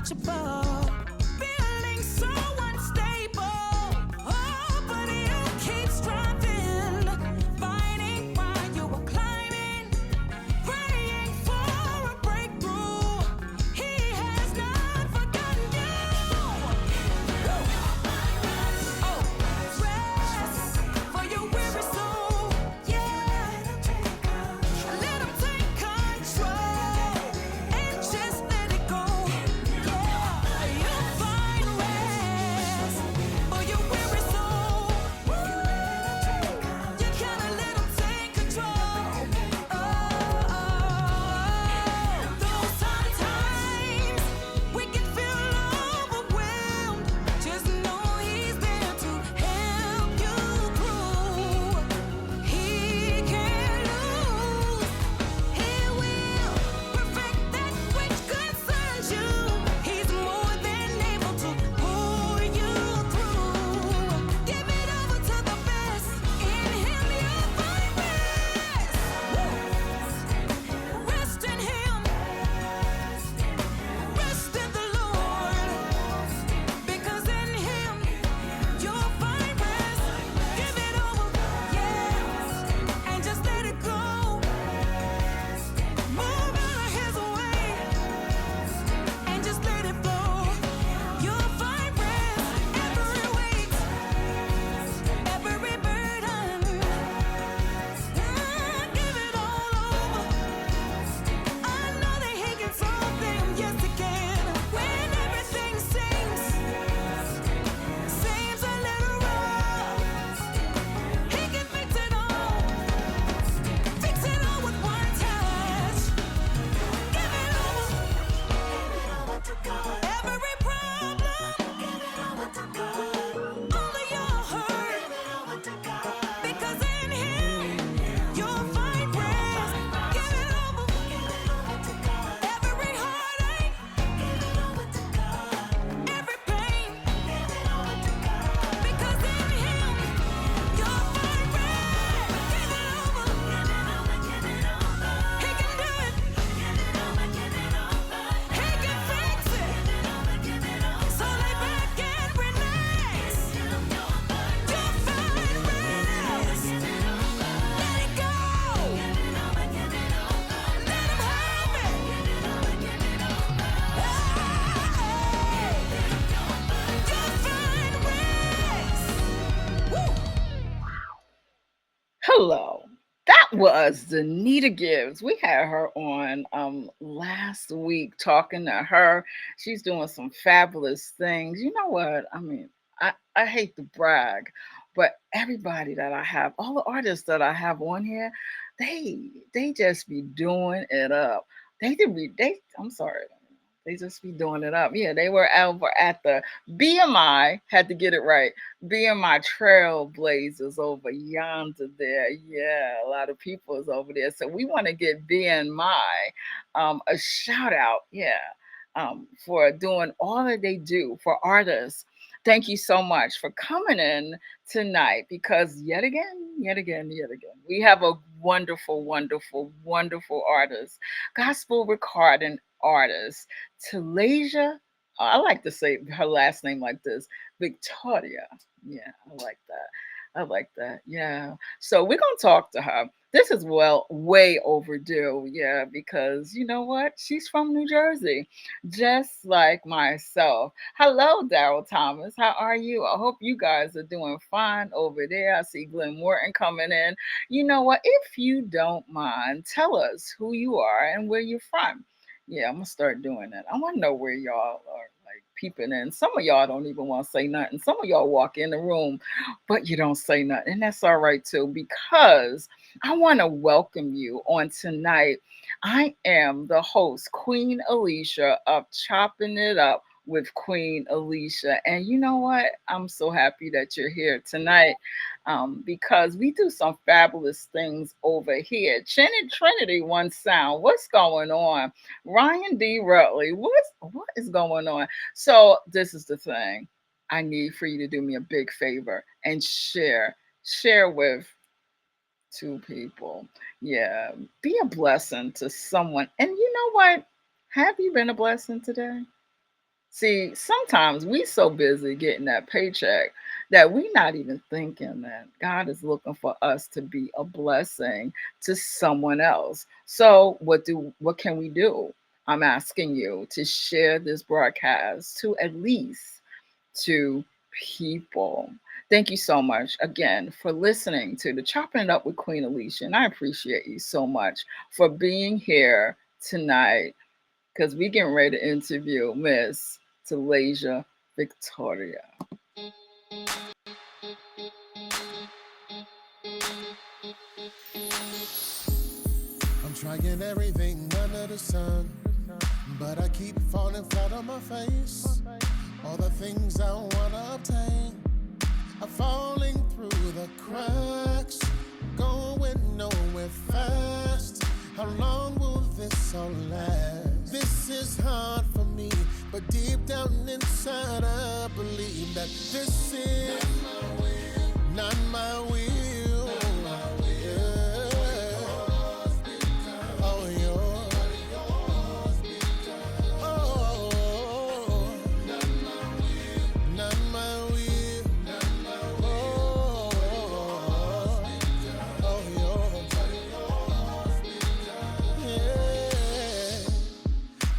untouchable, feeling so unstable. Oh, but you keep striving, fighting while you were climbing, praying for a breakthrough. He has not forgotten you. Oh, rest for your weary soul. Yeah, let him take control and just let it go. Yeah, you'll find rest for your weary soul. You gotta let him take control. Those sometimes we can feel overwhelmed. Just know he's there to help you through. He can't lose. He will perfect that which concerns you. He's more than able to pull you through. Give it over to the best. In him you'll find rest. Rest in him. Rest in the Lord. Because in him you'll find rest. Give it over, yeah, and just let it go. Move out of his way and just let it flow. You'll find rest every weight, every burden. Give it all over. I know that he can solve them, yes he can. When everything seems a little rough, he can fix it all. Fix it all with one touch. Give it over to God. Every problem, give it over to God. All of your hurt, give it over to God. Because in him you'll find rest. Give it over to God. Every heartache, give it over to God. Every pain, give it over to God. Because in him you'll find rest. Give it over, give it over, give it over. He can do it. Give it over, give it over. He can fix it. Give it over, give it over. So lay back and relax. You'll find rest. Let it go. Give it over, give it over. Let him have it. Give it over, give it over. You'll find rest. Woo. Hello. That was Danita Gibbs. We had her on last week talking to her. She's doing some fabulous things. You know what? I mean, I hate to brag, but everybody that I have, all the artists that I have on here, they just be doing it up. I'm sorry. They just be doing it up. Yeah, they were over at the BMI, had to get it right. BMI Trailblazers over yonder there. Yeah, a lot of people is over there. So we want to get BMI a shout out. Yeah. For doing all that they do for artists. Thank you so much for coming in tonight because yet again, we have a wonderful, wonderful, wonderful artist, gospel recording artist, Talasia. I like to say her last name like this, Victoria. Yeah, I like that. I like that. Yeah. So we're gonna talk to her. This is well way overdue. Yeah, because you know what? She's from New Jersey, just like myself. Hello, Daryl Thomas. How are you? I hope you guys are doing fine over there. I see Glenn Morton coming in. You know what? If you don't mind, tell us who you are and where you're from. Yeah, I'm gonna start doing that. I want to know where y'all are like peeping in. Some of y'all don't even want to say nothing. Some of y'all walk in the room, but you don't say nothing. And that's all right too, because I want to welcome you on tonight. I am the host, Queen Alisha of Chopping It Up with Queen Alisha. And you know what? I'm so happy that you're here tonight because we do some fabulous things over here. Trinity One Sound, what's going on? Ryan D. Rutley, what is going on? So this is the thing. I need for you to do me a big favor and share with two people. Yeah, be a blessing to someone. And you know what? Have you been a blessing today? See, sometimes we so busy getting that paycheck that we not even thinking that God is looking for us to be a blessing to someone else. So what can we do? I'm asking you to share this broadcast to at least two people. Thank you so much again for listening to the Chopping It Up with Queen Alisha. And I appreciate you so much for being here tonight because we getting ready to interview Miss Talasia Victoria. I'm trying everything under the sun, but I keep falling flat on my face. All the things I wanna obtain are falling through the cracks, going nowhere fast. How long will this all last? This is hard for me, but deep down inside I believe that this is not my will. Oh, not my will. Yeah.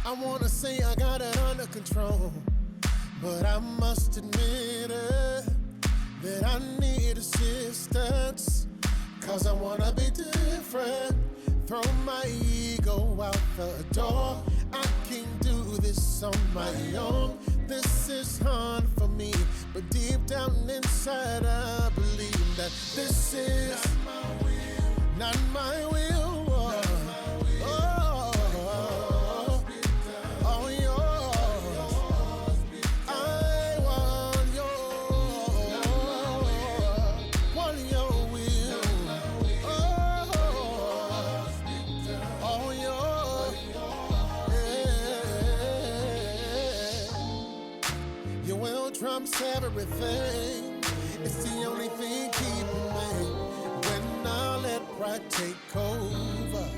I wanna say I got it under control, but I must admit that I need assistance. Cause I wanna be different. Throw my ego out the door. I can't do this on my own. This is hard for me, but deep down inside I believe that this is not my will. Oh, yours. I want your will. Oh, yours. Yeah. Your will trumps everything. It's the only thing keeping me. When I let pride take over,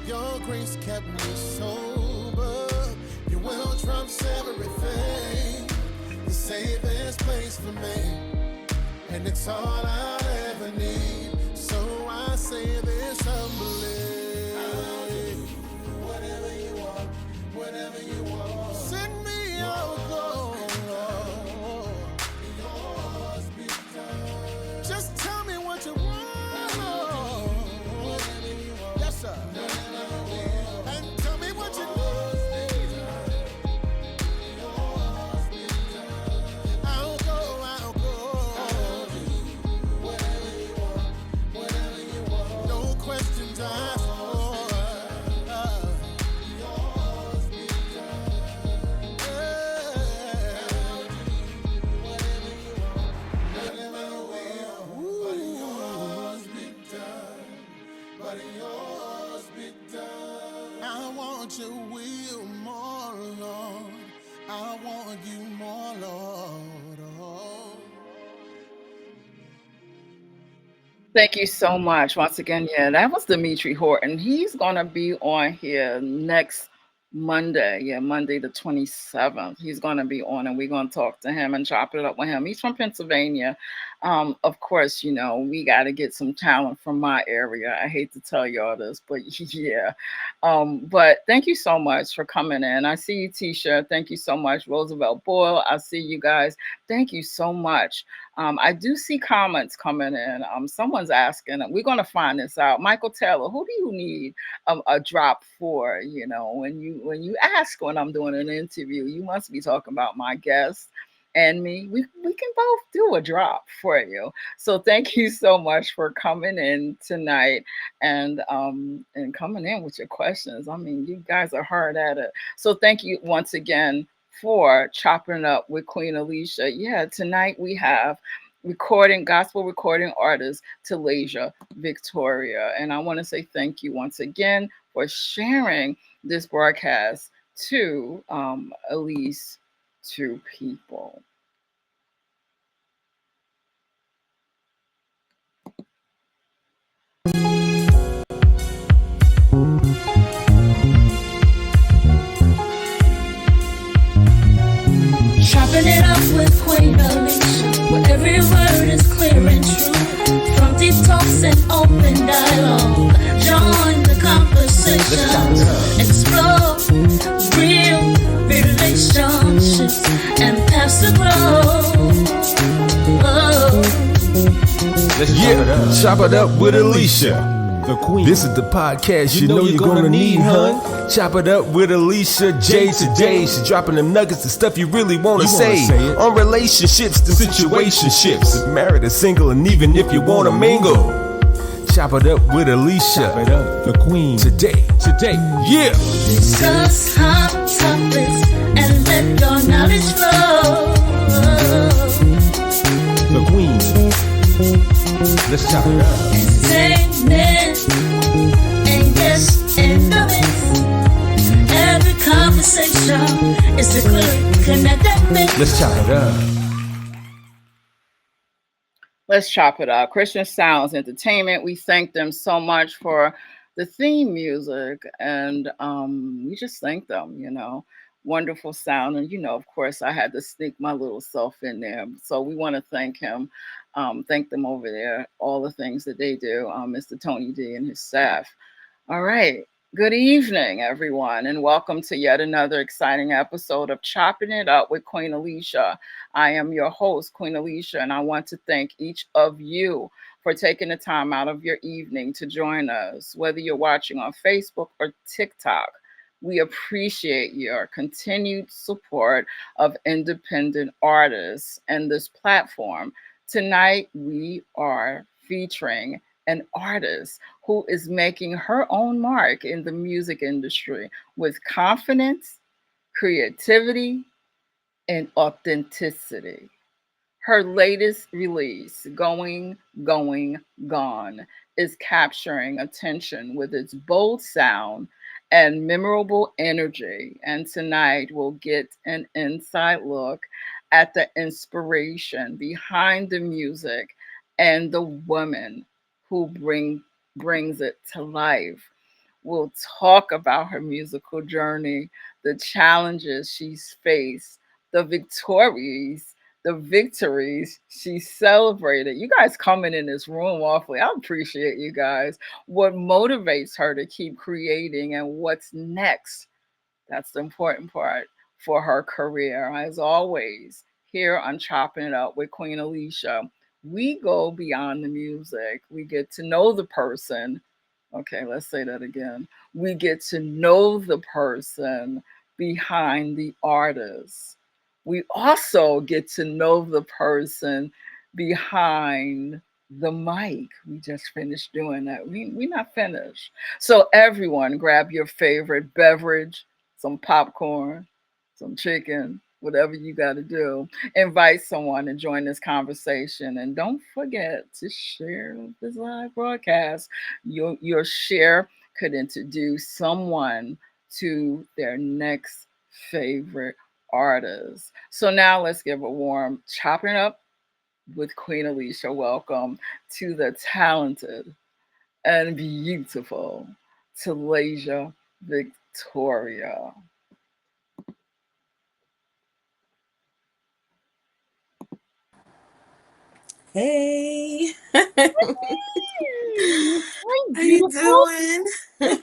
your grace kept me sober. Your will trumps everything. The safest place for me, and it's all I'll ever need. So I say this humbly. I'll do whatever you want, whatever you want. Send me out, Lord. Yours be done. Just tell me what you want, Lord. Whatever you want. Yes, sir. And tell me what you need. I'll go. Whatever you want. No questions asked. Yours be done. Whatever you want. Whatever will. But yours be done. But yours be done. I want your will more, Lord. I want you more, Lord. Oh. Thank you so much once again. Yeah, that was Dimitri Horton. He's gonna be on here next Monday. Yeah, Monday the 27th. He's gonna be on, and we're gonna talk to him and chop it up with him. He's from Pennsylvania. Of course, we got to get some talent from my area. I hate to tell y'all this, but yeah. But thank you so much for coming in. I see you, Tisha. Thank you so much, Roosevelt Boyle. I see you guys. Thank you so much. I do see comments coming in. Someone's asking, we're going to find this out. Michael Taylor, who do you need a drop for? When you ask when I'm doing an interview, you must be talking about my guest and me. We can both do a drop for you. So thank you so much for coming in tonight and coming in with your questions. I mean, you guys are hard at it. So thank you once again for chopping up with Queen Alisha. Yeah, tonight we have gospel recording artist Talasia Victoria. And I want to say thank you once again for sharing this broadcast to at least two people. Let's chop it up. Explore real relationships and pass the growth. Yeah, chop it up with Alicia. The queen. This is the podcast you know you're gonna need, hun. Chop it up with Alicia J today. She's dropping the nuggets, the stuff you really wanna say on relationships and situationships. Married or single, and even if you wanna mingle. Chop it up with Alicia. Chop it up, the queen. Today. Yeah. Discuss hot topics and let your knowledge flow. The queen. Let's chop it up. Entertainment and yes and no mix. Every conversation is a good connect that makes. Let's chop it up. Let's chop it up. Christian Sounds Entertainment. We thank them so much for the theme music, and we just thank them. Wonderful sound, and of course, I had to sneak my little self in there. So we want to thank him, thank them over there, all the things that they do, Mr. Tony D and his staff. All right. Good evening, everyone, and welcome to yet another exciting episode of Chopping It Up with Queen Alisha. I am your host, Queen Alisha, and I want to thank each of you for taking the time out of your evening to join us, whether you're watching on Facebook or TikTok. We appreciate your continued support of independent artists and this platform. Tonight, we are featuring an artist who is making her own mark in the music industry with confidence, creativity, and authenticity. Her latest release, Gone, is capturing attention with its bold sound and memorable energy. And tonight we'll get an inside look at the inspiration behind the music and the woman who brings it to life. We'll talk about her musical journey, the challenges she's faced, the victories she celebrated. You guys coming in this room awfully. I appreciate you guys. What motivates her to keep creating and what's next. That's the important part for her career. As always, here on Chopping It Up with Queen Alisha, we go beyond the music. We get to know the person. Okay, let's say that again. We get to know the person behind the artist. We also get to know the person behind the mic. We just finished doing that. We not finished. So everyone grab your favorite beverage, some popcorn, some chicken, whatever you got to do. Invite someone and join this conversation. And don't forget to share this live broadcast. Your share could introduce someone to their next favorite artist. So now let's give a warm chopping up with Queen Alisha. Welcome to the talented and beautiful Talasia Victoria. Hey, Hi, how you beautiful. doing?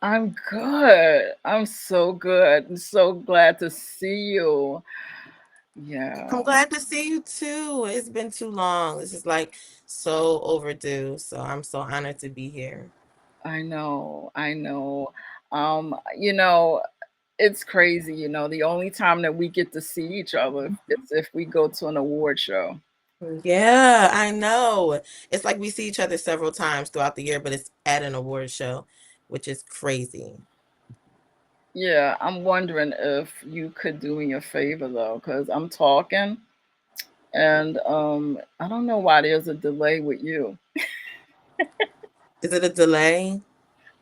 I'm good. I'm so good. I'm so glad to see you. I'm Yeah, glad to see you too. It's been too long. This is like so overdue. So I'm so honored to be here. I know. I know. You know, it's crazy. The only time that we get to see each other is if we go to an award show. Yeah, I know. It's like we see each other several times throughout the year, but it's at an award show, which is crazy. Yeah, I'm wondering if you could do me a favor though, because I'm talking and I don't know why there's a delay with you. Is it a delay?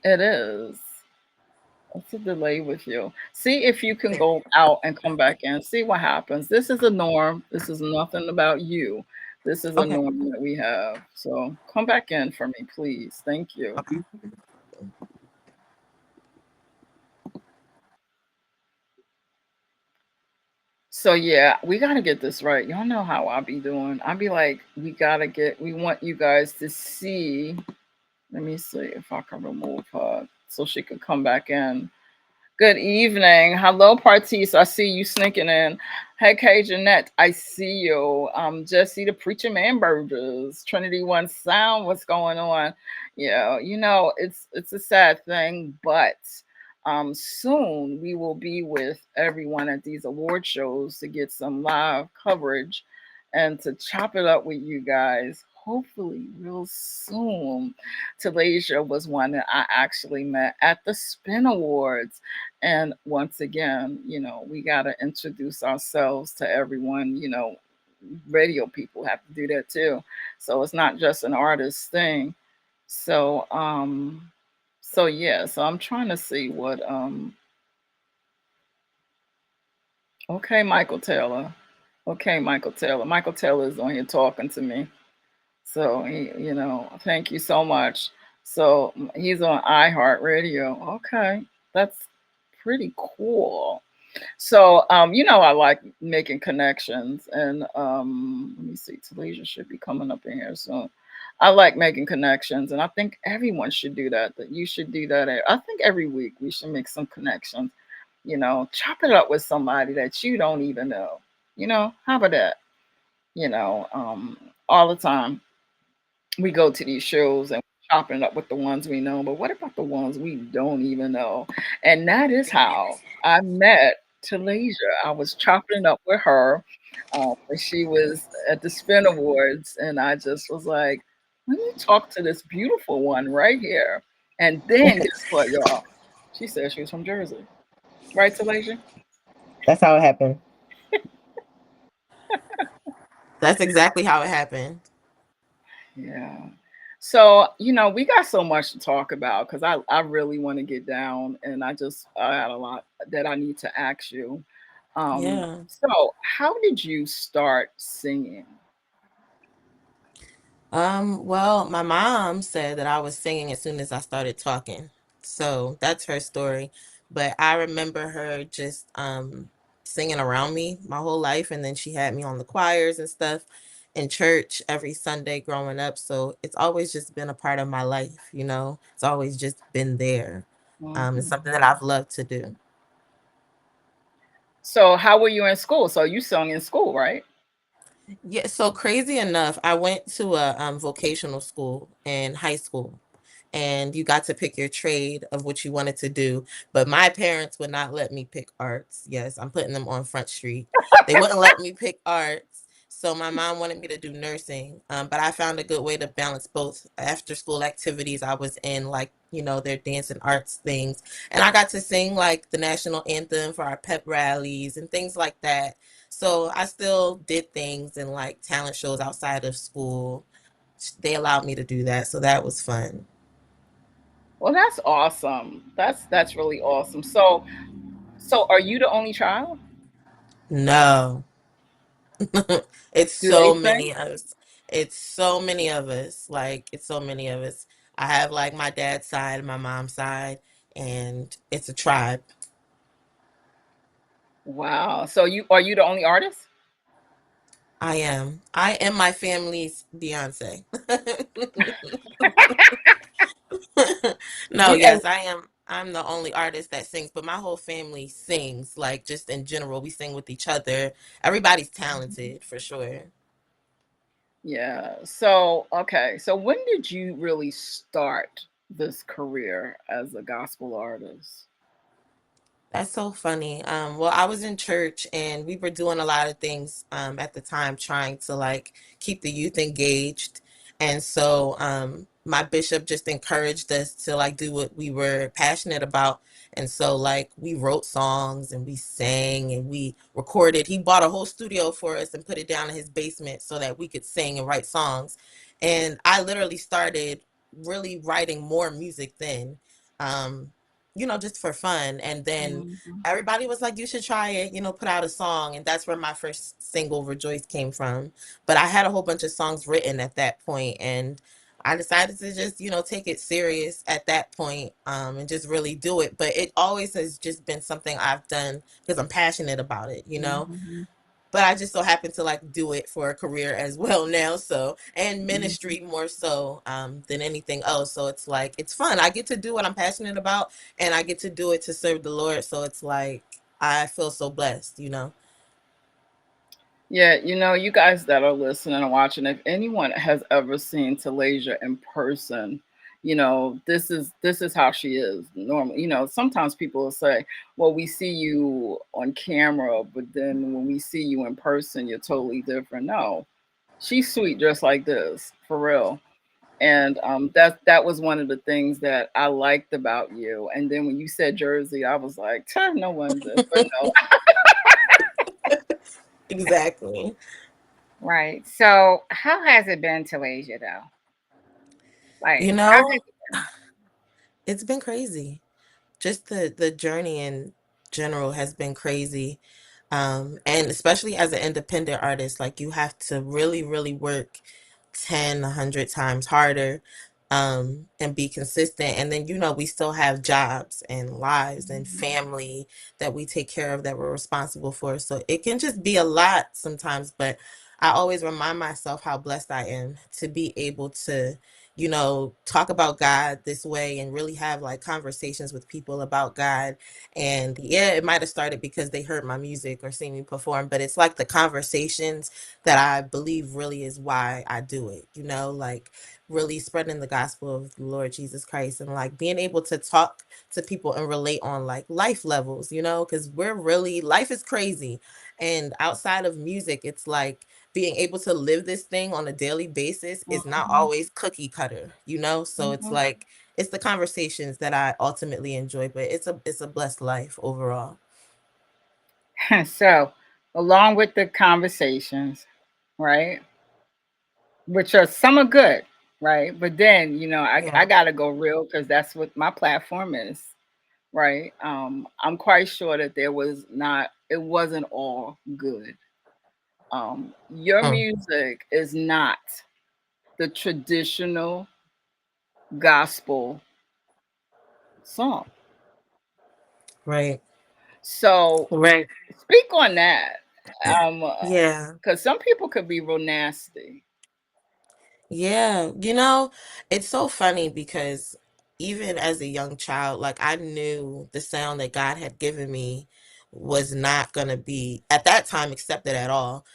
It is. It's a delay with you. See if you can go out and come back in. See what happens. This is a norm. This is nothing about you. This is a Okay. norm that we have. So come back in for me, please. Thank you. Okay. So yeah, we gotta get this right. Y'all know how I be doing. I be like, we want you guys to see Let me see if I can remove her so she can come back in. Good evening. Hello, Partis. I see you sneaking in. Hey, Kay Jeanette. I see you. Jesse the Preacher Man Burgess. Trinity One Sound. What's going on? Yeah, it's a sad thing, but soon we will be with everyone at these award shows to get some live coverage and to chop it up with you guys. Hopefully, real soon. Talasia was one that I actually met at the Spin Awards. And once again, we got to introduce ourselves to everyone. Radio people have to do that too. So it's not just an artist thing. So, so I'm trying to see what, okay, Michael Taylor. Okay, Michael Taylor. Michael Taylor is on here talking to me. So thank you so much. So he's on iHeartRadio. Okay, that's pretty cool. So, I like making connections, and let me see, Talasia should be coming up in here soon. I like making connections, and I think everyone should do that. That you should do that. I think every week we should make some connections. Chop it up with somebody that you don't even know. How about that? You know, um, all the time we go to these shows and we're chopping it up with the ones we know, but what about the ones we don't even know? And that is how I met Talasia. I was chopping it up with her when she was at the Spin Awards, and I just was like, let me talk to this beautiful one right here. And then guess what, y'all? She said she was from Jersey. Right, Talasia? That's how it happened. That's exactly how it happened. Yeah. So, we got so much to talk about because I really want to get down, and I had a lot that I need to ask you. Yeah. So how did you start singing? Well, my mom said that I was singing as soon as I started talking. So that's her story. But I remember her just singing around me my whole life, and then she had me on the choirs and stuff in church every Sunday growing up. So it's always just been a part of my life, you know. It's always just been there. It's Mhm. something that I've loved to do. So how were you in school? So you sung in school, right? Yeah, so crazy enough, I went to a vocational school in high school, and you got to pick your trade of what you wanted to do. But my parents would not let me pick arts. Yes, I'm putting them on Front Street. They wouldn't let me pick arts. So my mom wanted me to do nursing. But I found a good way to balance both after school activities I was in, like, their dance and arts things. And I got to sing like the national anthem for our pep rallies and things like that. So I still did things and like talent shows outside of school. They allowed me to do that. So that was fun. Well, that's awesome. That's really awesome. So are you the only child? No. It's Do they so sing? many of us. It's so many of us. Like, it's so many of us. I have like my dad's side and my mom's side, and it's a tribe. Wow. So you the only artist? I am. I am my family's Beyonce. No, And yes, I am. I'm the only artist that sings, but my whole family sings, like just in general. We sing with each other. Everybody's talented for sure. yeah. So, okay. So when did you really start this career as a gospel artist? That's so funny. Well, I was in church and we were doing a lot of things at the time trying to like keep the youth engaged. And so my bishop just encouraged us to like do what we were passionate about. And so like we wrote songs and we sang and we recorded. He bought a whole studio for us and put it down in his basement so that we could sing and write songs. And I literally started really writing more music then. Um, just for fun. And then Mhm. everybody was like, you should try it, put out a song. And that's where my first single, Rejoice, came from. But I had a whole bunch of songs written at that point, and I decided to just, take it serious at that point, and just really do it. But it always has just been something I've done because I'm passionate about it. Mhm. but I just so happen to like do it for a career as well now. So, and Mhm. ministry more so than anything else. So it's like it's fun. I get to do what I'm passionate about, and I get to do it to serve the Lord. So it's like I feel so blessed, you know. Yeah, you guys that are listening and watching, if anyone has ever seen Talasia in person, this is how she is normally. Sometimes people will say, "Well, we see you on camera, but then when we see you in person, you're totally different." No, she's sweet just like this, for real. And that was one of the things that I liked about you. And then when you said Jersey, I was like, no wonder. But no, Exactly. Right. So, how has it been, Talasia, though? Like, You how has know, it been? it's been crazy. Just the journey in general has been crazy. And especially as an independent artist, like you have to really, really work 10, 100 times harder, and be consistent. And then, we still have jobs and lives and family that we take care of that we're responsible for. So it can just be a lot sometimes, but I always remind myself how blessed I am to be able to, talk about God this way and really have like conversations with people about God. And yeah, it might have started because they heard my music or seen me perform, but it's like the conversations that I believe really is why I do it, like really spreading the gospel of the Lord Jesus Christ and like being able to talk to people and relate on like life levels, because life is crazy. And outside of music, it's like being able to live this thing on a daily basis is not Mhm, always cookie cutter, so it's mhm. like it's the conversations that I ultimately enjoy, but it's a blessed life overall. So, along with the conversations, right? Which are some are good, right? But then, Yeah. I gotta go real because that's what my platform is, right? I'm quite sure that it wasn't all good. Your Mm, music is not the traditional gospel song. right. So Right. speak on that. Um, Yeah. because some people could be real nasty. Yeah, it's so funny because even as a young child, like I knew the sound that God had given me was not going to be at that time accepted at all.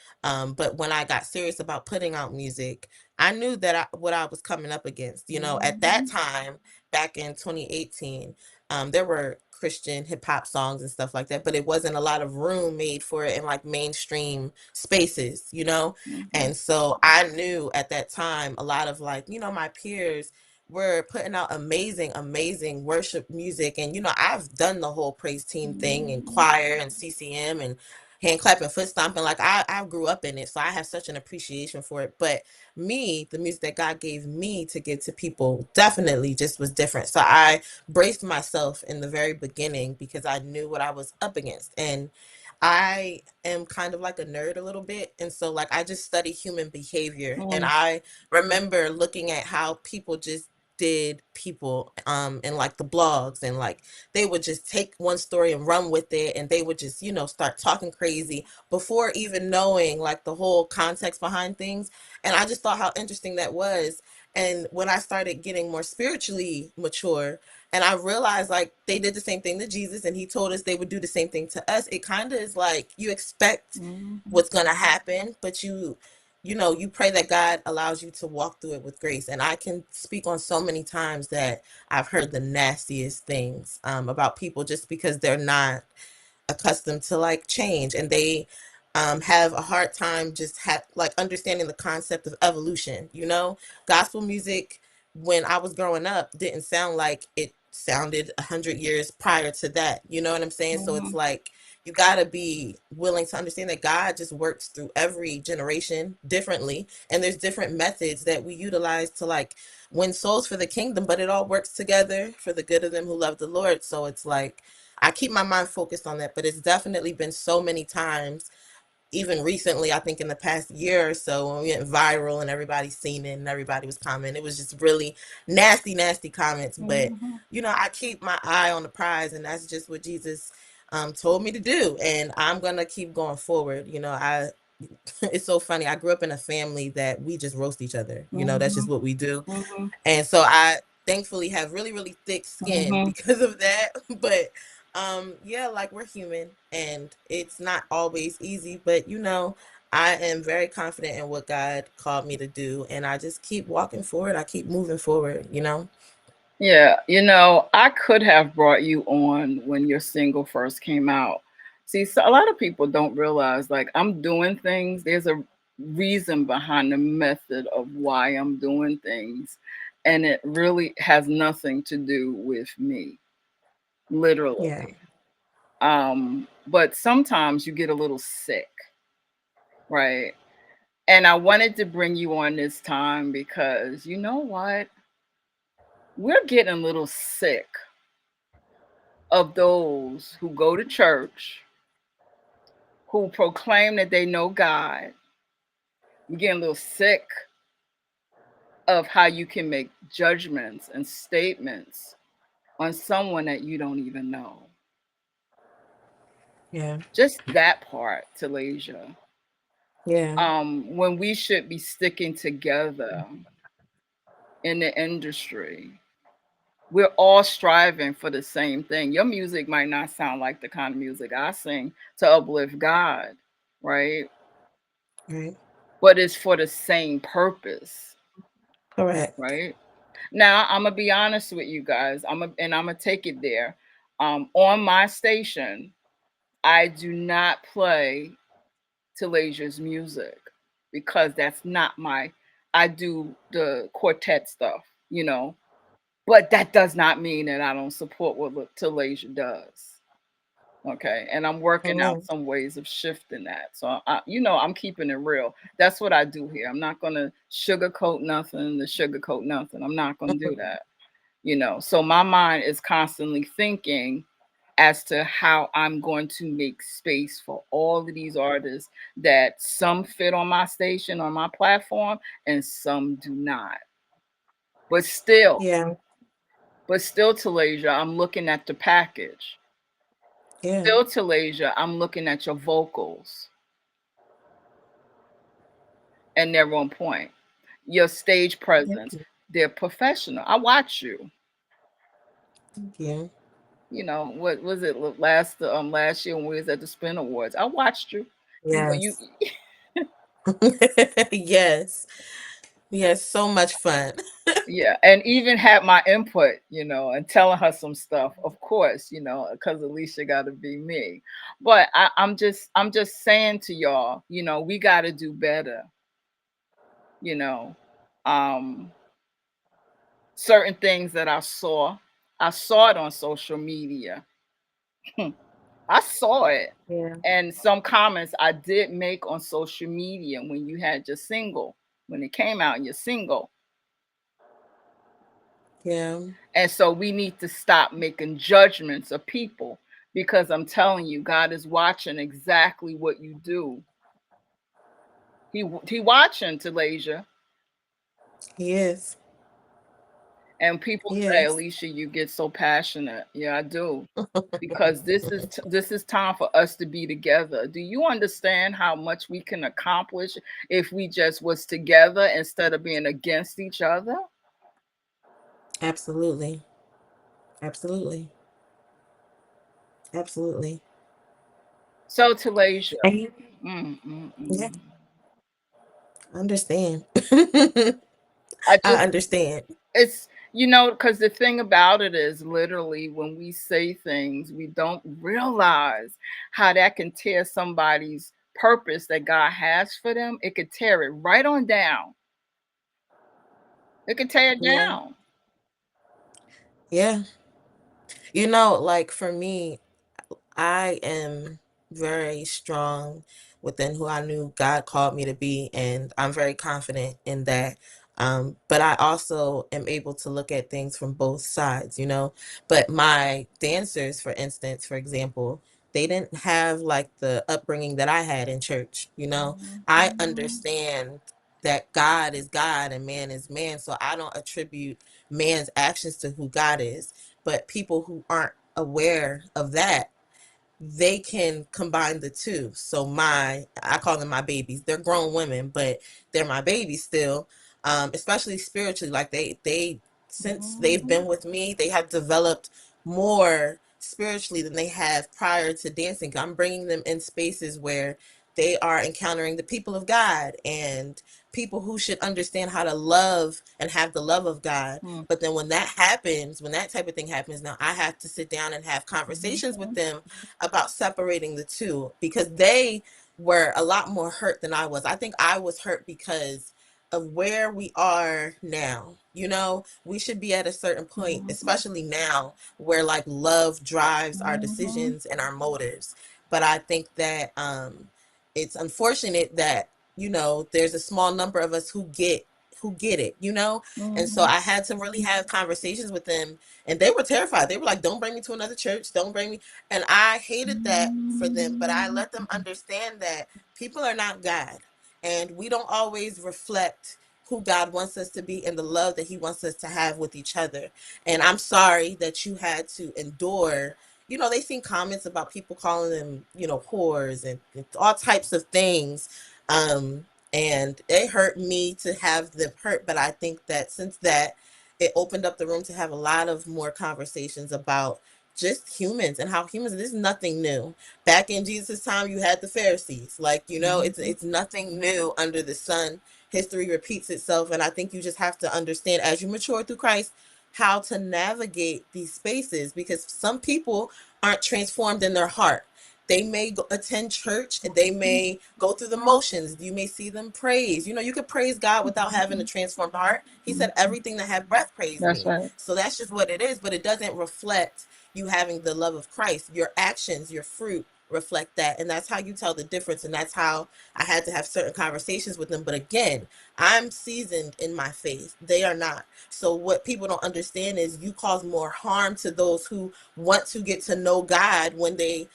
But when I got serious about putting out music, I knew that what I was coming up against. At that Mhm, time, back in 2018, there were Christian hip hop songs and stuff like that, but it wasn't a lot of room made for it in like mainstream spaces. mhm, And so I knew at that time a lot of like, my peers were putting out amazing, amazing worship music. And, I've done the whole praise team thing and mhm, choir and CCM and hand clapping, foot stomping. Like I grew up in it. So I have such an appreciation for it. But me, the music that God gave me to give to people definitely just was different. So I braced myself in the very beginning because I knew what I was up against. And I am kind of like a nerd a little bit. And so, like, I just study human behavior. And mhm, I remember looking at how people just did people and like the blogs, and like they would just take one story and run with it, and they would just start talking crazy before even knowing like the whole context behind things. And I just thought how interesting that was. And when I started getting more spiritually mature, and I realized like they did the same thing to Jesus and he told us they would do the same thing to us. It kind of is like you expect mhm. what's going to happen, but you pray that God allows you to walk through it with grace. And I can speak on so many times that I've heard the nastiest things about people just because they're not accustomed to like change, and they have a hard time just like understanding the concept of evolution. Gospel music when I was growing up didn't sound like it sounded 100 years prior to that. You know what I'm saying? So it's Mhm. like you gotta be willing to understand that God just works through every generation differently, and there's different methods that we utilize to like win souls for the kingdom, but it all works together for the good of them who love the Lord. So it's like I keep my mind focused on that, but it's definitely been so many times, even recently, I think in the past year or so, when we went viral and everybody's seen it and everybody was commenting, it was just really nasty, nasty comments. But, Mhm. I keep my eye on the prize, and that's just what Jesus told me to do, and I'm gonna keep going forward. You know, I it's so funny. I grew up in a family that we just roast each other. You know, that's just Mhm. what we do. Mhm. And so I thankfully have really, really thick skin Mhm. because of that. But yeah, like we're human and it's not always easy, but you know, I am very confident in what God called me to do and I just keep walking forward. I keep moving forward, you know? Yeah, I could have brought you on when your single first came out. See, so a lot of people don't realize, like, I'm doing things. There's a reason behind the method of why I'm doing things, and it really has nothing to do with me, Yeah. literally. But sometimes you get a little sick, right? And I wanted to bring you on this time because you know what? We're getting a little sick of those who go to church, who proclaim that they know God. We're getting a little sick of how you can make judgments and statements on someone that you don't even know. Yeah. Just that part, Talasia. Yeah. When we should be sticking together in the industry, we're all striving for the same thing. Your music might not sound like the kind of music I sing to uplift God, right? Right. But it's for the same purpose, Correct. right? Now, I'm gonna be honest with you guys. I'm gonna take it there. On my station, I do not play Talasia's music because that's not my. I do the quartet stuff, but that does not mean that I don't support what Talasia does. Okay, and I'm working out Amen. some ways of shifting that. So I'm keeping it real. That's what I do here. I'm not gonna sugarcoat nothing to sugarcoat nothing. I'm not gonna do that. So my mind is constantly thinking as to how I'm going to make space for all of these artists that some fit on my station, on my platform, and some do not. But still, Yeah. Talasia, I'm looking at the package. Yeah. Still, Talasia, I'm looking at your vocals, and they're on point. Your stage Thank presence, you. they're professional. I watch you. Thank you. What was it last year when we was at the Spin Awards? I watched you. You Yes. Yes. Yes. So much fun. yeah, and even had my input, and telling her some stuff, of course, because Alicia got to be me. But I'm just saying to y'all, we got to do better. You know, um, certain things that I saw it on social media. I saw it, Yeah. and some comments I did make on social media when you had your single, when it came out, your single. Yeah. And so we need to stop making judgments of people because I'm telling you, God is watching exactly what you do. He watching, Talasia. He is. And people He say, is. Alicia, you get so passionate. Yeah, I do. Because this is time for us to be together. Do you understand how much we can accomplish if we just was together instead of being against each other? Absolutely. Absolutely. Absolutely. So, Talasia, And you, mm, mm, yeah, mm. I understand. I I just understand. it's because the thing about it is literally when we say things we don't realize how that can tear somebody's purpose that God has for them. It could tear it right on down. It could tear it Yeah. down. Yeah. You know, like for me, I am very strong within who I knew God called me to be, and I'm very confident in that. But I also am able to look at things from both sides, you know. But my dancers, for instance, for example, they didn't have like the upbringing that I had in church, you know. I Mhm. understand that God is God and man is man, so I don't attribute man's actions to who God is. But people who aren't aware of that they can combine the two. So I call them my babies. They're grown women, but they're my babies still. Especially spiritually, like they since they've Mhm. been with me, they have developed more spiritually than they have prior to dancing. I'm bringing them in spaces where they are encountering the people of God and people who should understand how to love and have the love of God. Mhm. But then when that happens, when that type of thing happens, now I have to sit down and have conversations with Mhm. them about separating the two because they were a lot more hurt than I was. I think I was hurt because of where we are now. You know, we should be at a certain point, Mhm. especially now, where like love drives our Mhm. decisions and our motives. But I think that it's unfortunate that, you know, there's a small number of us who get it, you know? And so Mhm. I had to really have conversations with them and they were terrified. They were like, don't bring me to another church. Don't bring me. And I hated that for them, but I let them understand that people are not God. And we don't always reflect who God wants us to be and the love that He wants us to have with each other. And I'm sorry that you had to endure. You know, they seen comments about people calling them, you know, whores and all types of things. And it hurt me to have them hurt. But I think that since that, it opened up the room to have a lot of more conversations about just humans and how humans, this is nothing new. Back in Jesus' time you had the Pharisees, like, you know, Mhm. it's nothing new under the sun. History repeats itself, and I think you just have to understand as you mature through Christ how to navigate these spaces because some people aren't transformed in their heart. They may attend church and they may go through the motions. You may see them praise. You know, you could praise God without having a transformed heart. He said, Mhm. everything that had breath praise That's me. right. So that's just what it is, but it doesn't reflect you having the love of Christ. Your actions, your fruit reflect that. And that's how you tell the difference. And that's how I had to have certain conversations with them. But again, I'm seasoned in my faith. They are not. So what people don't understand is you cause more harm to those who want to get to know God when they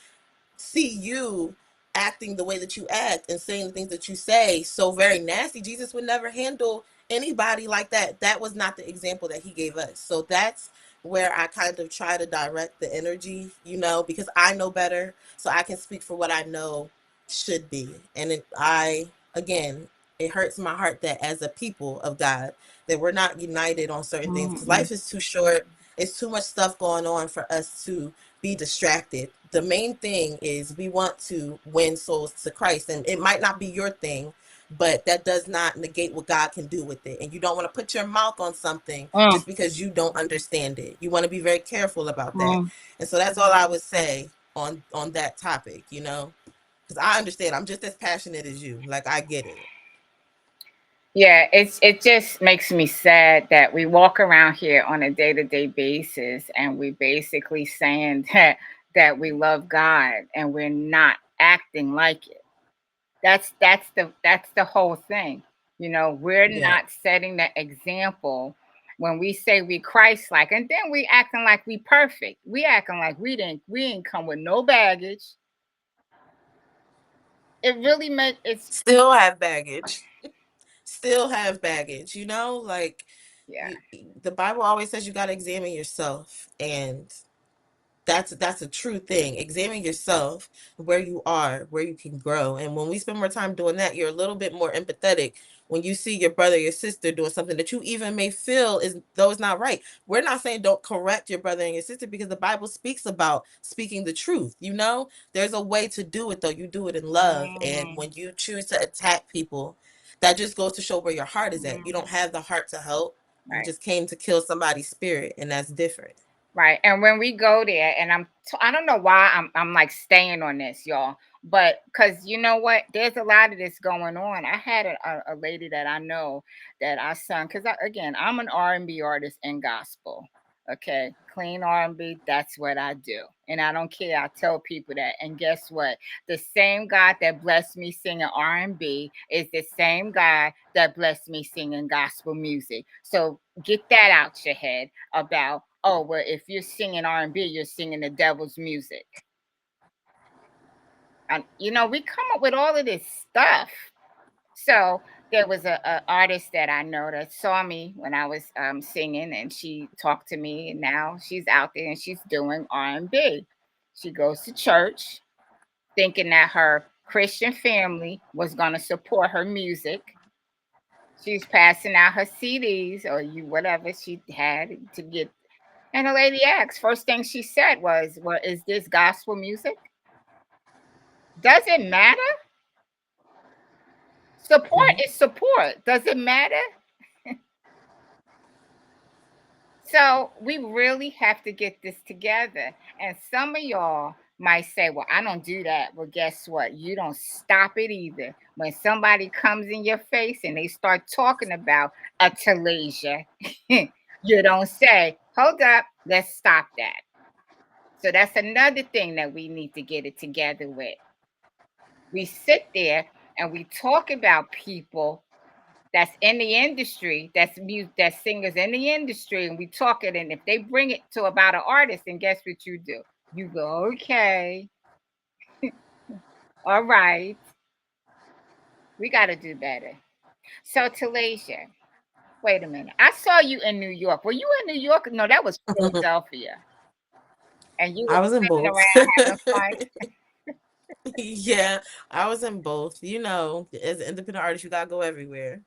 see you acting the way that you act and saying the things that you say so very nasty. Jesus would never handle anybody like that. That was not the example that he gave us. So that's where I kind of try to direct the energy, you know, because I know better. So I can speak for what I know should be. And again, it hurts my heart that as a people of God, that we're not united on certain things because Mhm. life is too short. It's too much stuff going on for us to be distracted. The main thing is we want to win souls to Christ, and it might not be your thing, but that does not negate what God can do with it. And you don't want to put your mouth on something Mm. just because you don't understand it. You want to be very careful about that. Mm. And so that's all I would say on that topic, you know, because I understand. I'm just as passionate as you. Like I get it. Yeah, it just makes me sad that we walk around here on a day-to-day basis and we basically saying that we love God and we're not acting like it. That's the whole thing. You know, we're Yeah. not setting the example when we say we Christ-like, and then we acting like we perfect. We acting like we ain't come with no baggage. It really make it's Still have baggage. Still have baggage, you know? Like yeah. you, the Bible always says you got to examine yourself, and that's a true thing. Examine yourself, where you are, where you can grow. And when we spend more time doing that, you're a little bit more empathetic when you see your brother, your sister doing something that you even may feel is though it's not right. We're not saying don't correct your brother and your sister because the Bible speaks about speaking the truth. You know, there's a way to do it though. You do it in love. And Mhm. when you choose to attack people, that just goes to show where your heart is at. You don't Mhm. have the heart to help. You Right. just came to kill somebody's spirit, and that's different. Right. And when we go there, and I don't know why I'm like staying on this, y'all, but because you know what, there's a lot of this going on. I had a lady that I know that I sung because again, I'm an R&B artist and gospel. Okay, clean R&B. That's what I do, and I don't care. I tell people that. And guess what? The same God that blessed me singing R&B is the same God that blessed me singing gospel music. So get that out your head about, oh well, if you're singing R&B, you're singing the devil's music. And you know, we come up with all of this stuff. So there was a artist that I know that saw me when I was singing, and she talked to me, and now she's out there and she's doing R&B. She goes to church. thinking that her Christian family was going to support her music. She's passing out her CDs or you whatever she had to get. And the lady asked, first thing she said was, "Well, is this gospel music? Does it matter? Support Mhm. is support. Does it matter?" So we really have to get this together. And some of y'all might say, "Well, I don't do that." Well, guess what? You don't stop it either. When somebody comes in your face and they start talking about a Talasia, you don't say, "Hold up, let's stop that." So that's another thing that we need to get it together with. We sit there and we talk about people that's in the industry, that's singers in the industry, and we talk it. And if they bring it to about an artist, and guess what you do? You go, okay, all right, we got to do better. So, Talasia, wait a minute. I saw you in New York. Were you in New York? No, that was Philadelphia. And you were I was in spinning both. around having fun. Yeah, I was in both. You know, as an independent artist, you gotta go everywhere.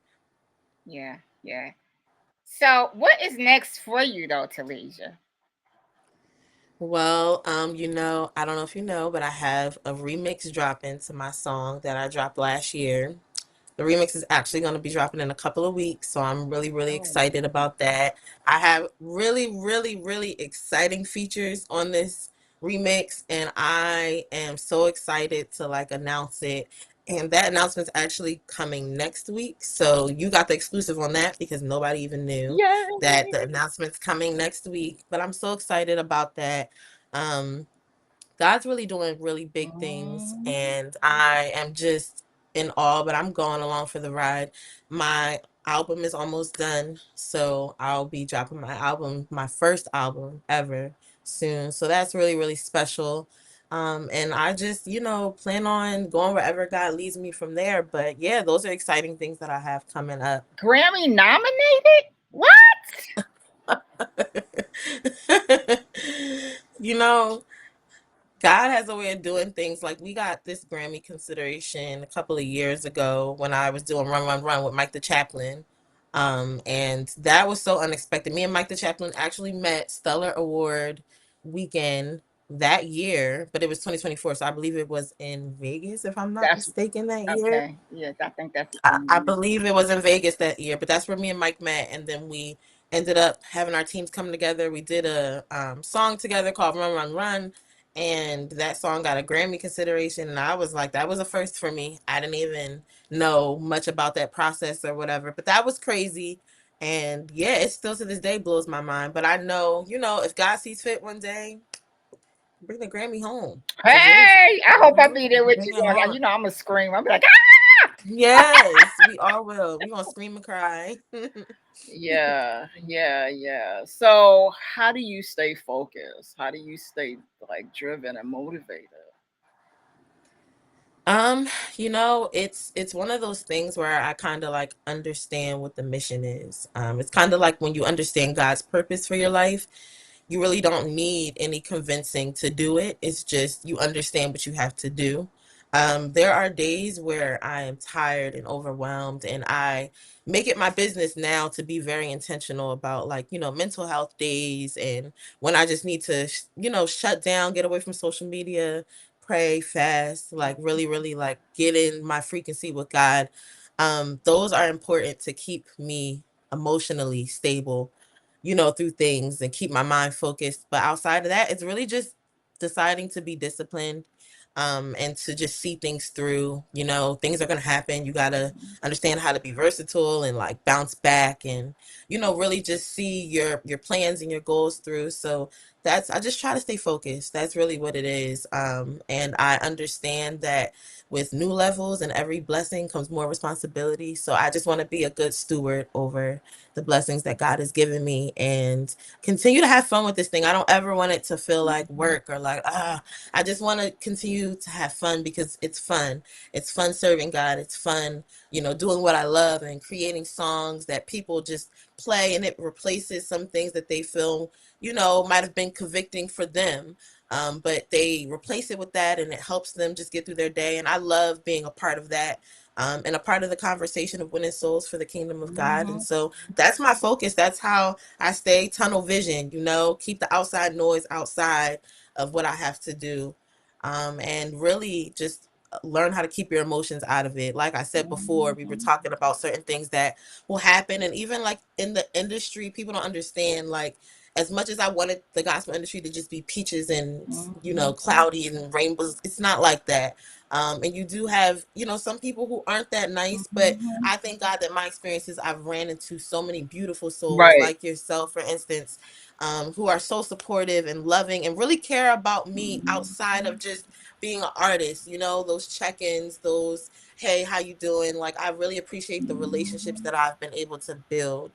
Yeah, yeah. So, what is next for you, though, Talasia? Well, I don't know if you know, but I have a remix dropping to my song that I dropped last year. The remix is actually going to be dropping in a couple of weeks, so I'm really, really Oh, excited about that. I have really, really, really exciting features on this remix, and I am so excited to like announce it. And that announcement's actually coming next week, so you got the exclusive on that because nobody even knew that the yay! announcement's coming next week. But I'm so excited about that. Um, God's really doing really big things, Mm. and I am just in awe, but I'm going along for the ride. My album is almost done, so I'll be dropping my first album ever soon. So that's really, really special. And I just, plan on going wherever God leads me from there. But yeah, those are exciting things that I have coming up. Grammy nominated? What? you know, God has a way of doing things. Like we got this Grammy consideration a couple of years ago when I was doing Run Run Run with Mike the Chaplain. And that was so unexpected. Me and Mike the Chaplain actually met Stellar Award weekend that year, but it was 2024, so I believe it was in Vegas, if I'm not That's mistaken, that year. okay. Yes, I think that's the I same. believe it was in Vegas that year, but that's where me and Mike met, and then we ended up having our teams come together. We did a song together called "Run Run Run," and that song got a Grammy consideration. And I was like, that was a first for me. I didn't even know much about that process or whatever, but that was crazy. And yeah, it still to this day blows my mind. But I know, if God sees fit one day, bring the Grammy home because Hey, I hope I'll be there with bring you. it Going, home. you know, I'm gonna scream. I'm like, ah! Yes, we all will. We're gonna scream and cry. Yeah, yeah, yeah. So, how do you stay focused? How do you stay like driven and motivated? Um, it's one of those things where I kind of like understand what the mission is. It's kind of like when you understand God's purpose for your life, you really don't need any convincing to do it. It's just you understand what you have to do. There are days where I am tired and overwhelmed, and I make it my business now to be very intentional about like, mental health days and when I just need to, shut down, get away from social media, pray, fast, like really, really like get in my frequency with God. Those are important to keep me emotionally stable, through things and keep my mind focused. But outside of that, it's really just deciding to be disciplined, and to just see things through. Things are going to happen. You got to understand how to be versatile and like bounce back and, really just see your plans and your goals through. So I just try to stay focused. That's really what it is. And I understand that with new levels and every blessing comes more responsibility. So I just want to be a good steward over the blessings that God has given me and continue to have fun with this thing. I don't ever want it to feel like Mhm. work or like, I just want to continue continue to have fun because it's fun. It's fun serving God. It's fun, doing what I love and creating songs that people just play, and it replaces some things that they feel, might have been convicting for them. But they replace it with that, and it helps them just get through their day. And I love being a part of that, and a part of the conversation of winning souls for the kingdom of God. And Mhm. so that's my focus. That's how I stay tunnel vision, keep the outside noise outside of what I have to do, and really just learn how to keep your emotions out of it. Like I said before, we were Mhm. talking about certain things that will happen. And even like in the industry, people don't understand, like, as much as I wanted the gospel industry to just be peaches and, Mhm. cloudy and rainbows, it's not like that. And you do have, some people who aren't that nice, but Mhm. I thank God that my experiences, I've ran into so many beautiful souls Right. like yourself, for instance, who are so supportive and loving and really care about me outside of Mhm. just being an artist. Those check-ins, those, hey, how you doing? Like, I really appreciate the relationships Mhm. that I've been able to build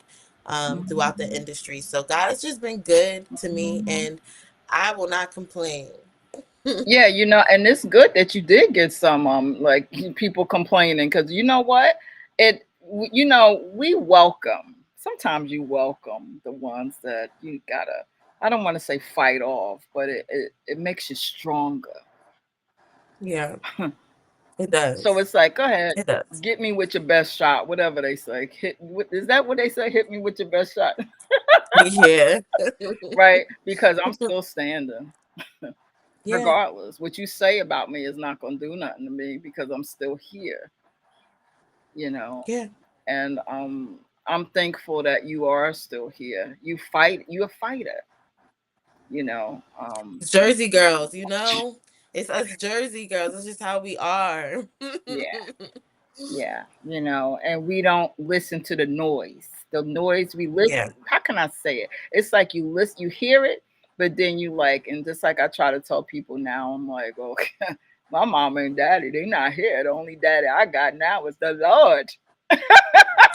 throughout the Mhm. industry. So God has just been good to me, Mhm. and I will not complain. Yeah, and it's good that you did get some like people complaining, because you know what? We welcome. Sometimes you welcome the ones that you gotta, I don't want to say fight off, but it makes you stronger. Yeah, it So does. it's like, go ahead, It does. get me with your best shot, whatever they say. Is that what they say? Hit me with your best shot, Yeah. right? Because I'm still standing. Yeah. Regardless, what you say about me is not going to do nothing to me because I'm still here, you know. Yeah. And I'm thankful that you are still here. You're a fighter, you know. Jersey girls, it's us Jersey girls. It's just how we are. Yeah, yeah, and we don't listen to the noise. The noise we listen, Yeah. how can I say it? It's like you listen, you hear it, but then you like, and just like I try to tell people now, I'm like, okay, my mom and daddy, they not here. The only daddy I got now is the Lord.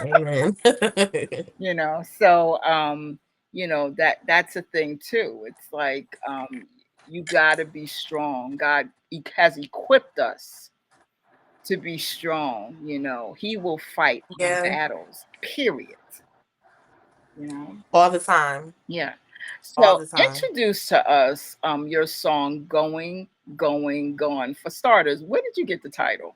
Amen. So that's a thing too. It's like, you got to be strong. God, he has equipped us to be strong. He will fight our Yeah. battles, period. you know All the time. yeah. All So the time. introduce to us your song "Going, Going, Gone." For starters, where did you get the title?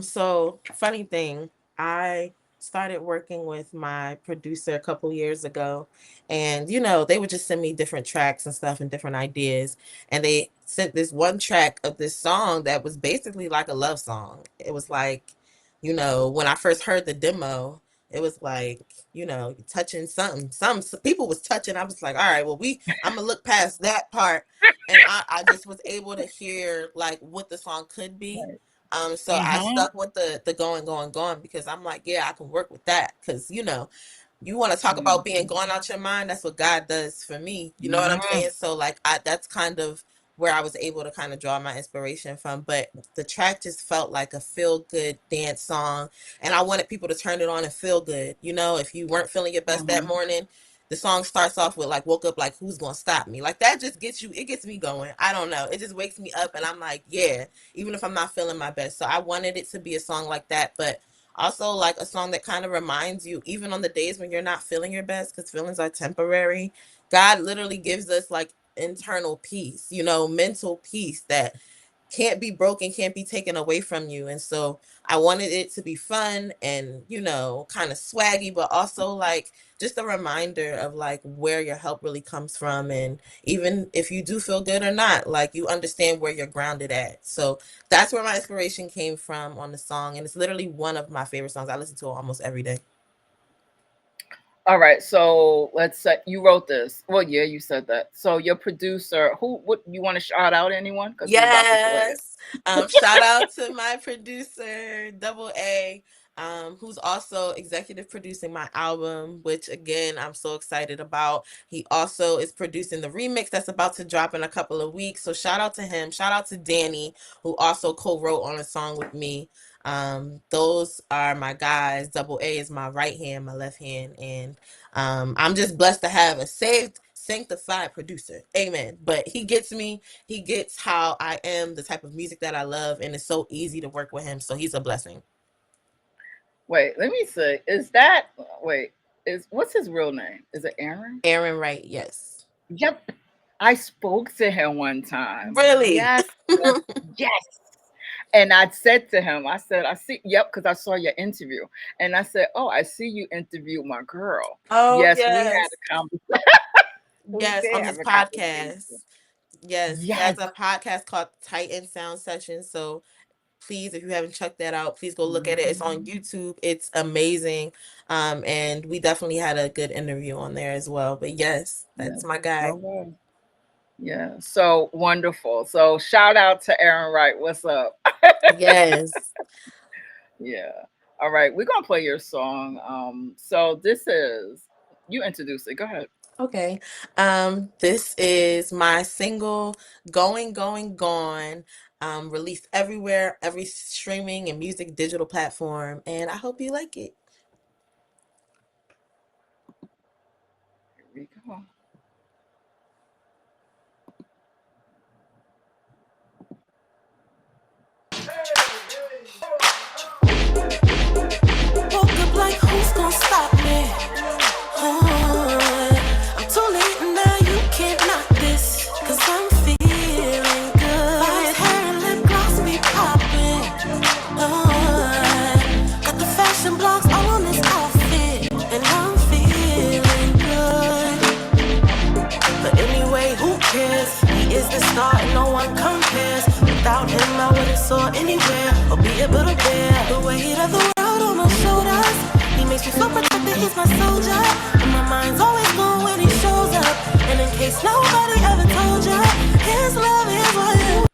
So funny thing, I started working with my producer a couple years ago, and they would just send me different tracks and stuff and different ideas. And they sent this one track of this song that was basically like a love song. It was like, when I first heard the demo, it was like, touching something. Some people was touching. I was like, all right, well, I'm gonna look past that part. And I just was able to hear like what the song could be. Right. So I Uh-huh. stuck with the going, going, going, because I'm like, yeah, I can work with that. Because, you want to talk about being Mhm. going out your mind. That's what God does for me. You know what I'm Mhm. saying? So like, that's kind of where I was able to kind of draw my inspiration from. But the track just felt like a feel good dance song, and I wanted people to turn it on and feel good. If you weren't feeling your best that Mhm. morning, the song starts off with like, woke up, like, who's gonna stop me? Like, that just gets me going. I don't know, it just wakes me up, and I'm like, yeah, even if I'm not feeling my best. So I wanted it to be a song like that, but also like a song that kind of reminds you, even on the days when you're not feeling your best, because feelings are temporary, God literally gives us like internal peace, mental peace that can't be broken, can't be taken away from you. And so I wanted it to be fun and, kind of swaggy, but also like just a reminder of like where your help really comes from. And even if you do feel good or not, like you understand where you're grounded at. So that's where my inspiration came from on the song. And it's literally one of my favorite songs. I listen to it almost every day. All right, so let's say you wrote this. Well, yeah, you said that. So your producer, who, what you want to shout out anyone? Because we're about to play it. Yes. Shout out to my producer, Double A, who's also executive producing my album, which again, I'm so excited about. He also is producing the remix that's about to drop in a couple of weeks. So shout out to him. Shout out to Danny, who also co-wrote on a song with me. Those are my guys. Double A is my right hand, my left hand, and I'm just blessed to have a sanctified producer. Amen. But he gets me. He gets how I am, the type of music that I love, and it's so easy to work with him. So he's a blessing. Wait, let me see. Is that wait? Is what's his real name? Is it Aaron? Aaron Wright, yes. Yep. I spoke to him one time. Really? Yes, yes, yes. And I said to him, I said, I see, yep, because I saw your interview. And I said, oh, I see you interviewed my girl. Oh, Yes, we had yes. a conversation. We Yes, did on have his a conversation. podcast. Yes, he has Yes. a podcast called Titan Sound Sessions. So please, if you haven't checked that out, please go look at it. It's on Mhm. YouTube. It's amazing. And we definitely had a good interview on there as well. But yes, that's Yes. my guy. Okay. Yeah. So wonderful. So shout out to Aaron Wright. What's up? Yes. Yeah. All right. We're gonna play your song. So this is you introduce it. Go ahead. Okay. This is my single, Going, Going, Gone, released everywhere, every streaming and music digital platform, and I hope you like it. Here we go. Woke up like who's gonna stop me? I'm too late and now you can't knock this. Cause I'm feeling good. Vibes, hair and lip gloss be popping. Got the fashion blogs all on this outfit. And I'm feeling good. But anyway, who cares? He is the star and no one compares. Without him, I wouldn't soar anywhere or be able to bear the weight of the world on my shoulders. He makes me feel protected, he's my soldier. And my mind's always gone when he shows up. And in case nobody ever told ya, his love is what you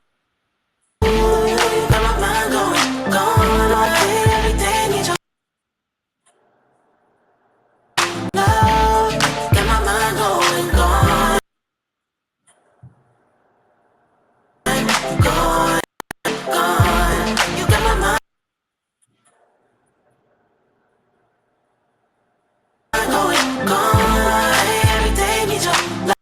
got my mind going, going all day, every day, need your love. Got my mind going, going, going, going. You got my mind going, going, every day, need your love.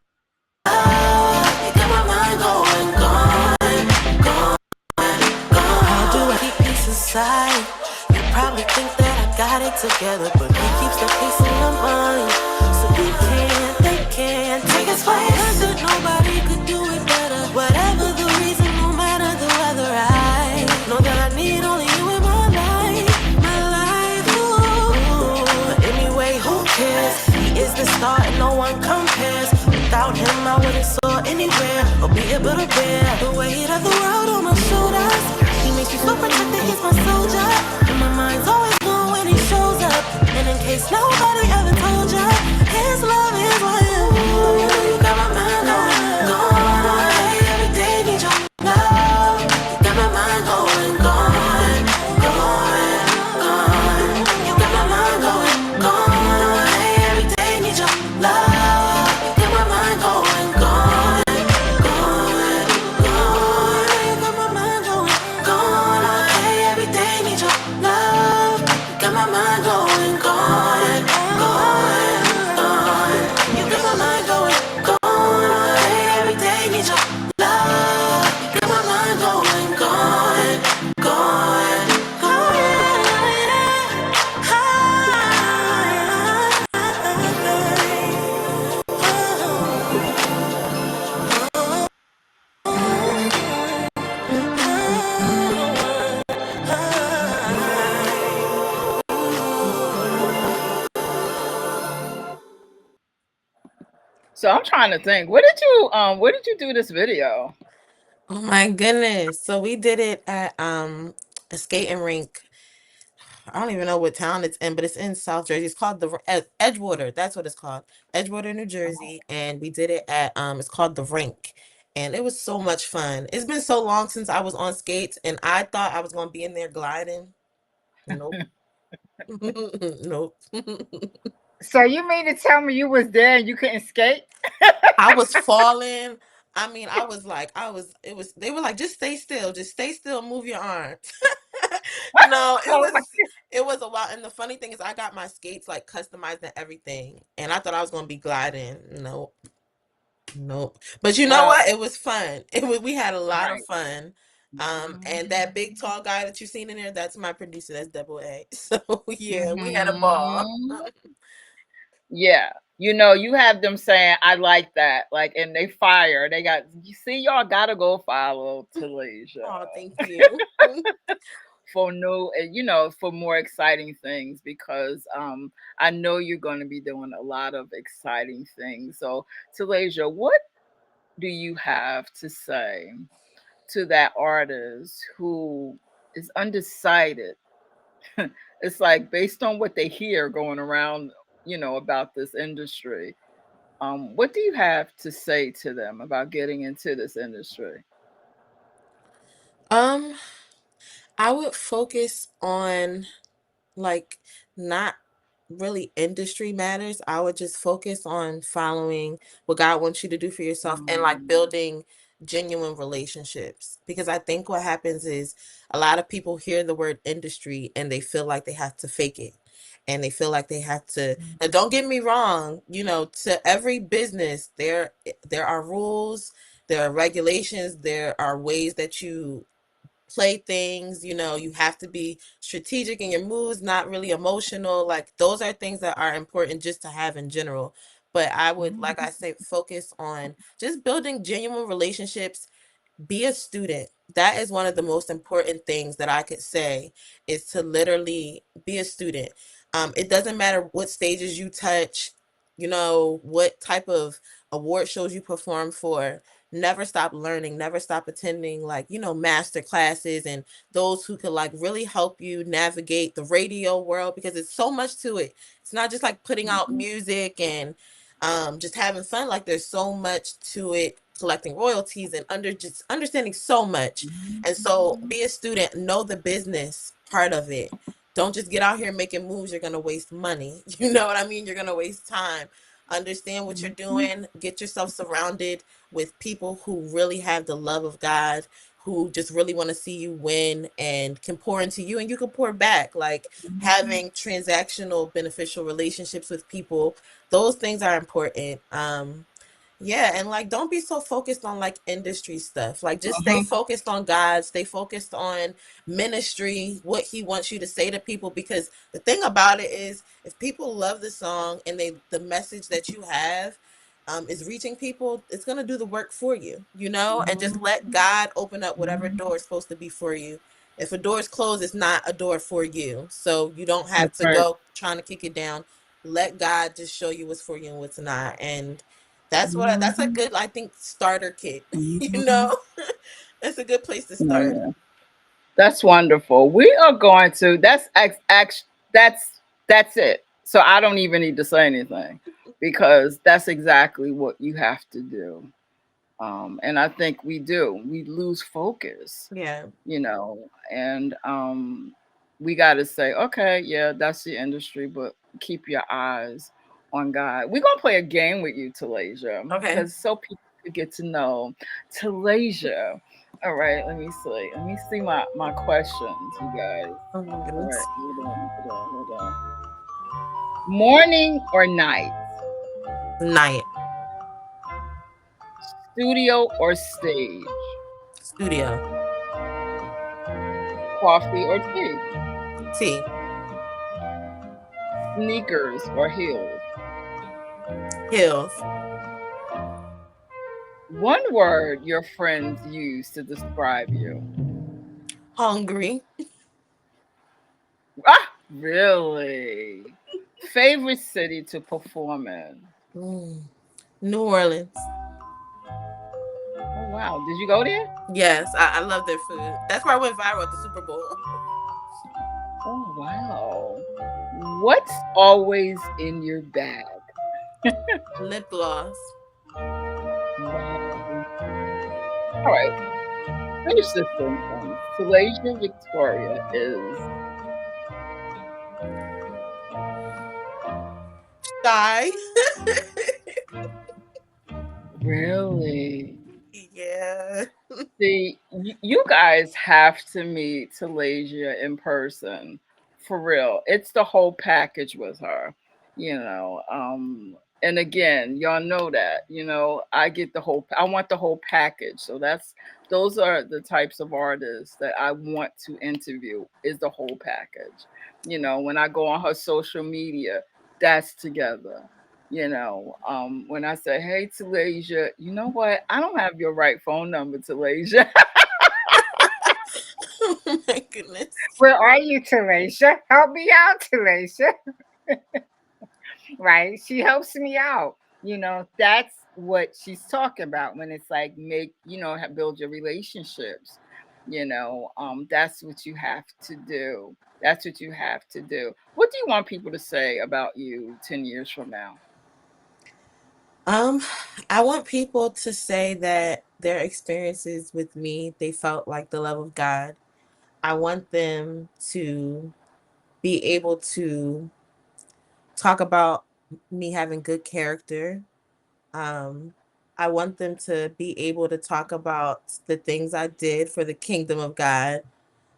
You got my mind going, going, going, going. How do I keep peace inside? You probably think that I got it together, but he keeps the peace in my mind. So you can't, they can't take his place. Heard that nobody could do it better. Whatever the reason, no matter the weather, I know that I need only you in my life, my life. Ooh. But anyway, who cares? He is the star and no one compares. Without him, I wouldn't soar anywhere or be able to bear the weight of the world on my shoulders. He makes me feel protected, he's my soldier. And my mind's always gone when he shows up. And in case nobody ever told ya, his love is what you got my mind going, going all day, every day, need your love. You got my mind going, going, going, going. You got my mind going, going all day, every day, need your love. You got my mind going, going, going, going. You got my mind going, going all day, every day, need your love. You got my mind going, going, going, going. You got my mind going, going all day, every day, need your love. You got my mind going, going, going, So I'm trying to think. Where did you do this video? Oh my goodness. So we did it at a skating rink. I don't even know what town it's in, but it's in South Jersey. It's called the Edgewater. That's what it's called. Edgewater, New Jersey. And we did it at it's called the Rink. And it was so much fun. It's been so long since I was on skates and I thought I was gonna be in there gliding. Nope. Nope. So you mean to tell me you was there and you couldn't skate? I was falling. I mean, I was like, it was, they were like, just stay still, move your arms. No, Oh my it was a lot. And the funny thing is, I got my skates like customized and everything. And I thought I was going to be gliding. No. Nope. But you know Well, what? It was fun. We had a lot of right. fun. And that big Mhm. tall guy that you seen in there, that's my producer. That's Double A. So yeah, we had a ball. Mhm. Yeah. You know, you have them saying, I like that. Like, and they fire. They got, you see, y'all gotta go follow Talasia Oh, thank you. for new, you know, for more exciting things because I know you're going to be doing a lot of exciting things. So, Talasia, what do you have to say to that artist who is undecided? It's like based on what they hear going around, you know, about this industry. What do you have to say to them about getting into this industry? Um, I would focus on like not really industry matters. I would just focus on following what God wants you to do for yourself and like Mm, building genuine relationships. Because I think what happens is a lot of people hear the word industry and they feel like they have to fake it. And they feel like they have to. Now, don't get me wrong. You know, to every business, there are rules, there are regulations, there are ways that you play things. You know, you have to be strategic in your moves, not really emotional. Like those are things that are important just to have in general. But I would, like I say, focus on just building genuine relationships. Be a student. That is one of the most important things that I could say, is to literally be a student. It doesn't matter what stages you touch, you know, what type of award shows you perform for. Never stop learning, never stop attending, like, you know, master classes and those who could like really help you navigate the radio world, because it's so much to it. It's not just like putting out mhm, music and just having fun. Like there's so much to it, collecting royalties and just understanding so much. And so mhm, be a student, know the business part of it. Don't just get out here making moves. You're gonna waste money. You know what I mean? You're gonna waste time. Understand what you're mhm, doing. Get yourself surrounded with people who really have the love of God, who just really want to see you win and can pour into you and you can pour back. Like mhm, having transactional beneficial relationships with people, those things are important. Yeah, and like don't be so focused on like industry stuff. Like just stay mhm, focused on God, stay focused on ministry, what he wants you to say to people, because the thing about it is if people love the song and the message that you have is reaching people, it's going to do the work for you, you know? And just mhm, let God open up whatever mhm. door is supposed to be for you. If a door is closed, it's not a door for you. So you don't have That's to right. go trying to kick it down. Let God just show you what's for you and what's not. And that's a Mhm, good, I think, starter kit. You mhm. know, it's a good place to start. Yeah. That's wonderful. We are going to. That's it. So I don't even need to say anything because that's exactly what you have to do. And I think we do. We lose focus, Yeah. you know, and we got to say, okay, yeah, that's the industry, but keep your eyes on God. We're gonna play a game with you, Talasia, Okay. because so people could get to know Talasia. All right, let me see. Let me see my questions, you guys. Oh my All right, goodness. hold on. Morning or night? Night. Studio or stage? Studio. Coffee or tea? T. Sneakers or heels? Hills. One word your friends use to describe you. Hungry. Ah, really? Favorite city to perform in? Mm. New Orleans. Oh wow, did you go there? Yes, I love their food. That's where I went viral at the Super Bowl. Oh wow. What's always in your bag? Lip gloss. Wow. All right, finish this sentence. Talasia Victoria is Shy. really. Yeah. See, you guys have to meet Talasia in person for real. It's the whole package with her, you know. And again, y'all know that, I get the whole, I want the whole package. So those are the types of artists that I want to interview, is the whole package. When I go on her social media, that's together. When I say, hey, Talasia, you know what? I don't have your right phone number, Talasia. Oh my goodness. Where are you, Talasia? Help me out, Talasia. Right? She helps me out. That's what she's talking about when it's like build your relationships. That's what you have to do. That's what you have to do. What do you want people to say about you 10 years from now? Um, I want people to say that their experiences with me, they felt like the love of God. I want them to be able to talk about me having good character. Um, I want them to be able to talk about the things I did for the kingdom of God.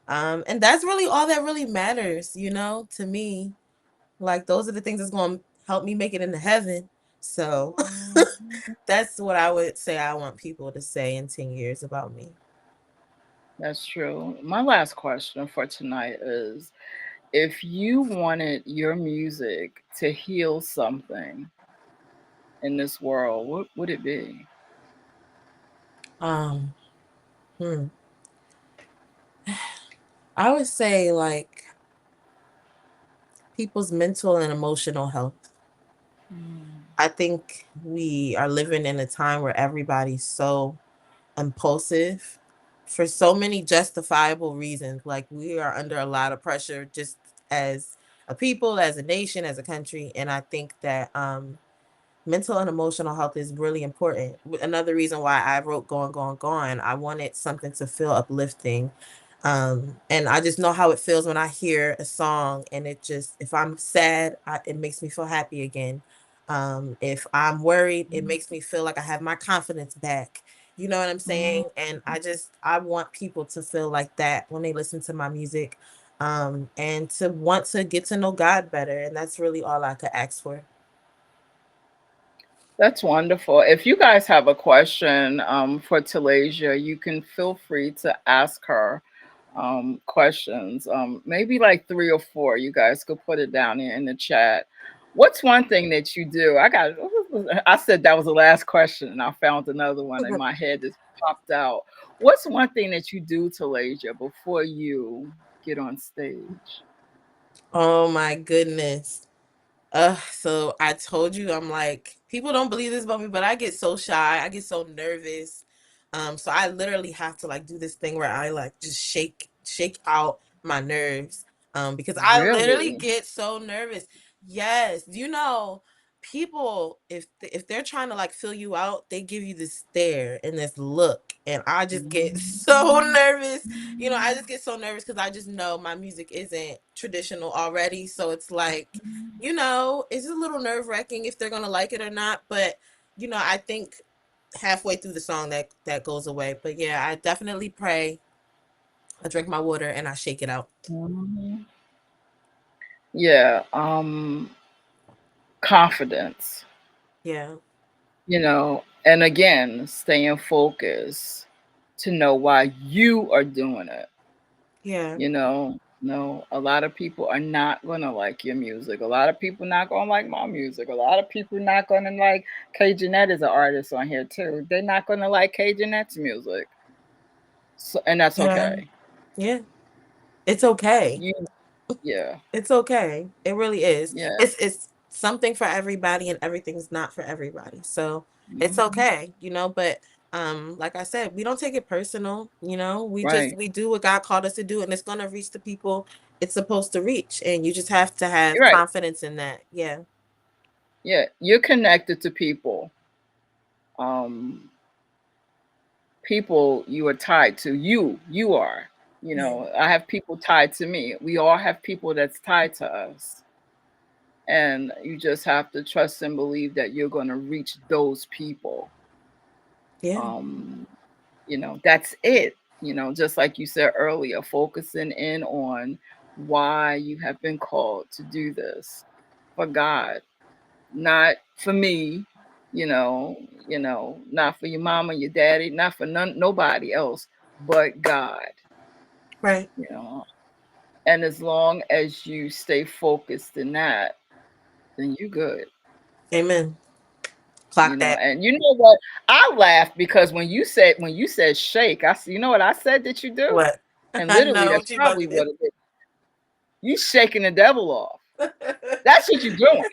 And that's really all that really matters, to me. Like, those are the things that's going to help me make it into heaven. So that's what I would say I want people to say in 10 years about me. That's true. My last question for tonight is, if you wanted your music to heal something in this world, what would it be? Um, hmm. I would say, like, people's mental and emotional health. Mm. I think we are living in a time where everybody's so impulsive for so many justifiable reasons. Like, we are under a lot of pressure just as a people, as a nation, as a country. And I think that mental and emotional health is really important. Another reason why I wrote Gone, Gone, Gone, I wanted something to feel uplifting. And I just know how it feels when I hear a song and it just, if I'm sad, it makes me feel happy again. If I'm worried, it makes me feel like I have my confidence back. You know what I'm saying? And I want people to feel like that when they listen to my music, and to want to get to know God better. And that's really all I could ask for. That's wonderful. If you guys have a question for Talasia, you can feel free to ask her questions. Maybe like three or four. You guys could put it down here in the chat. What's one thing that you do? I said that was the last question, and I found another one in my head that popped out. What's one thing that you do, Talasia, before you get on stage? Oh my goodness. So I told you, I'm like, people don't believe this about me, but I get so shy. I get so nervous. So I literally have to like do this thing where I like just shake out my nerves. Because I literally Really? get so nervous. Yes, people, if they're trying to like fill you out, they give you this stare and this look, and I just get so nervous. I just get so nervous because I just know my music isn't traditional already. So it's like, it's a little nerve wracking if they're gonna like it or not. But I think halfway through the song that goes away. But yeah, I definitely pray. I drink my water and I shake it out. Mhm. Yeah. Confidence. Yeah, And again, staying focused to know why you are doing it. yeah, No, a lot of people are not gonna like your music. A lot of people not gonna like my music. A lot of people not gonna like K Jeanette is an artist on here too. They're not gonna like K Jeanette's music. So, and that's yeah, okay. yeah. It's okay. You yeah, It's okay. It really is. yeah. It's something for everybody and everything's not for everybody. So it's Mhm. okay, but like I said, we don't take it personal, Right. we do what God called us to do, and it's gonna reach the people it's supposed to reach. And you just have to have You're right. confidence in that. Yeah. Yeah. You're connected to people. Um People you are tied to. You are. Yeah. I have people tied to me. We all have people that's tied to us. And you just have to trust and believe that you're going to reach those people. Yeah. That's it. Just like you said earlier, focusing in on why you have been called to do this for God, not for me, not for your mama, your daddy, not for nobody else but God, Right. you know. And as long as you stay focused in that, then you good. Amen. Clock that. And you know what? I laughed because when you said shake, I see. You know what I said that you do, What? and I literally know that's what you about probably to do. what it is. You shaking the devil off. That's what you're doing.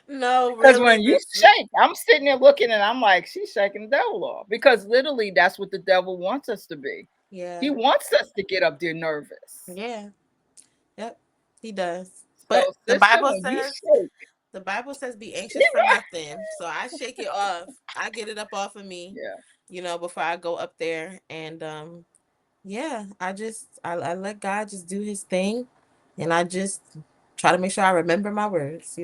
No, Because really, when you this. shake, I'm sitting there looking and I'm like, she's shaking the devil off. Because literally, that's what the devil wants us to be. He Yeah. wants us to get up there nervous. Yeah. Yep. He does. So, But the sister, Bible when you says shake, be anxious for nothing. So I shake it off. I get it up off of me, yeah, before I go up there. And yeah, I let God just do his thing, and I just try to make sure I remember my words.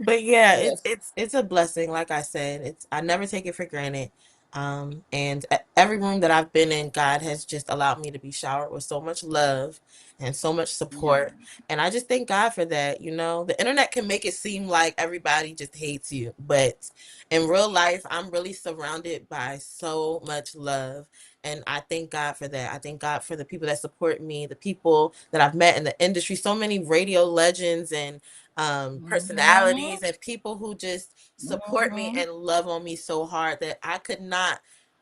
But yeah, it's yes, it's it's a blessing. Like I said, it's I never take it for granted. And every room that I've been in, God has just allowed me to be showered with so much love and so much yeah, support. And I just thank God for that. The internet can make it seem like everybody just hates you, but in real life, I'm really surrounded by so much love. And I thank God for that. I thank God for the people that support me, the people that I've met in the industry, so many radio legends and hmm personalities and people who just support me hmm and love on me so hard that I could not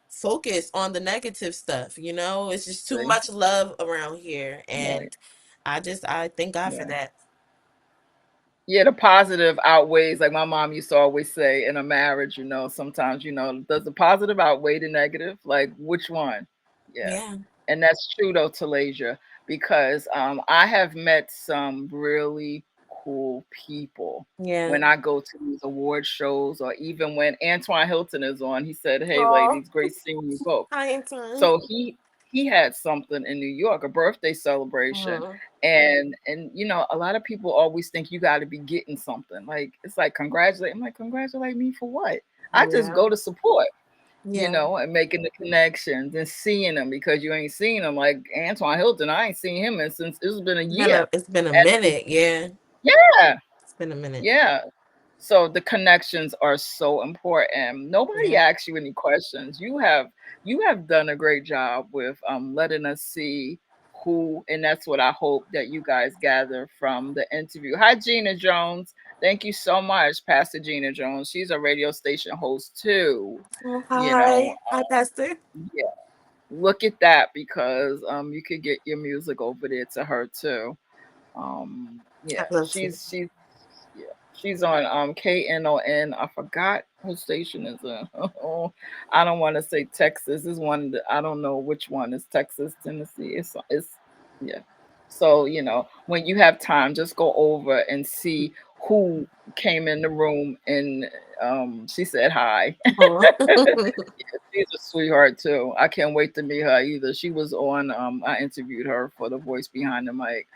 focus on the negative stuff. It's just too see, much love around here. right, And I thank God for yeah. that. Yeah, the positive outweighs, like my mom used to always say in a marriage, sometimes, does the positive outweigh the negative? Like, which one? Yeah. Yeah. And that's true though, Talasia, because I have met some really cool people Yeah. when I go to these award shows, or even when Antoine Hilton is on. He said, "Hey Oh, ladies, great seeing you both." hi, intern. So he had something in New York, a birthday celebration, Mhm. and a lot of people always think you got to be getting something. Like it's like congratulate. I'm like, congratulate me for what? I just Yeah. go to support, Yeah. and making the connections and seeing them, because you ain't seen them. Like Antoine Hilton, I ain't seen him in since it's been a year. It's been a And minute. Yeah. yeah, It's been a minute. yeah. So the connections are so important. Nobody Yeah. asks you any questions. You have done a great job with letting us see who, and that's what I hope that you guys gather from the interview. Hi, Gina Jones. Thank you so much, Pastor Gina Jones. She's a radio station host too. Oh, You know, hi. Hi, Pastor. yeah. Look at that, because you could get your music over there to her too. I Yeah, love to. she's on KNON. I forgot her station is in. Oh, I don't want to say Texas. Is one that I don't know which one is Texas, Tennessee. It's yeah. So when you have time, just go over and see who came in the room, and she said hi. Oh. She's a sweetheart too. I can't wait to meet her either. She was on. I interviewed her for the Voice Behind the Mic.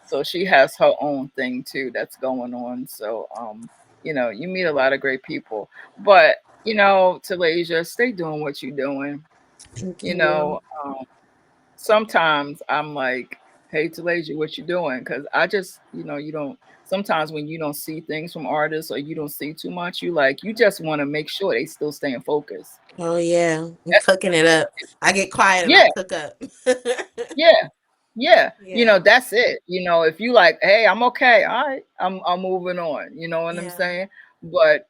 So she has her own thing too that's going on. So you meet a lot of great people. But Talasia, stay doing what you're doing. Thank You you. know, sometimes I'm like, hey Talasia, what you doing? Because I just, you don't sometimes when you don't see things from artists, or you don't see too much, you just want to make sure they still stay in focus. Oh yeah, I'm That's cooking it up. I get quiet and I yeah, cook up. yeah. Yeah, Yeah, that's it. If you like, hey, I'm okay. All right, I'm moving on. You know what I'm yeah. saying? But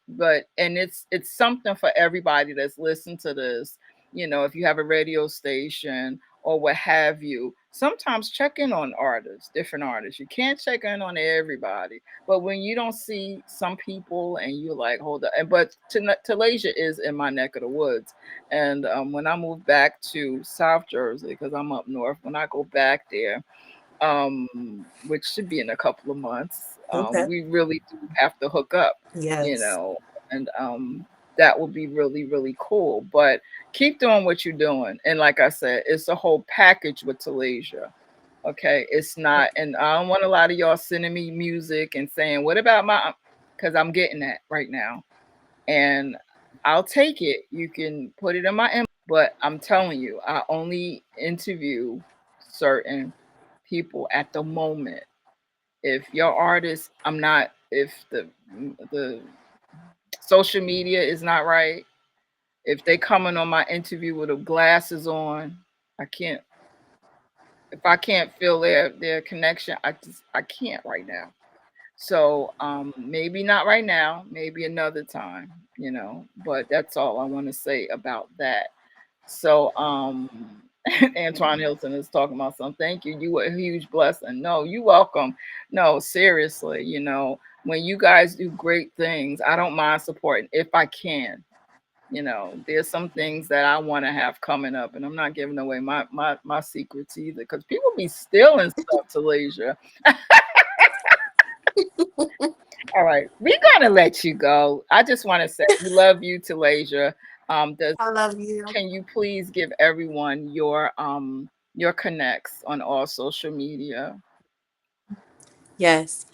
and it's something for everybody that's listening to this. If you have a radio station or what have you, sometimes check in on artists, different artists. You can't check in on everybody, but when you don't see some people and you like, hold up. And but Talasia is in my neck of the woods, and when I moved back to South Jersey, because I'm up north, when I go back there, which should be in a couple of months, Okay. we really do have to hook up, you Yes. know, and that would be really, really cool. But keep doing what you're doing. And like I said, it's a whole package with Talasia. Okay. It's not, and I don't want a lot of y'all sending me music and saying, what about my, because I'm getting that right now. And I'll take it. You can put it in my inbox, but I'm telling you, I only interview certain people at the moment. If your artist, I'm not, if the social media is not right, if they coming on my interview with the glasses on, I can't. If I can't feel their connection, I can't right now. So maybe not right now, maybe another time, But that's all I want to say about that. So Antoine Hilton is talking about something. Thank you. You were a huge blessing. No, you welcome. No, seriously, when you guys do great things, I don't mind supporting if I can. There's some things that I want to have coming up, and I'm not giving away my secrets either, because people be stealing stuff, Talasia. All right, we're gonna let you go. I just want to say we love you, Talasia. Does I love you. Can you please give everyone your connects on all social media? Yes.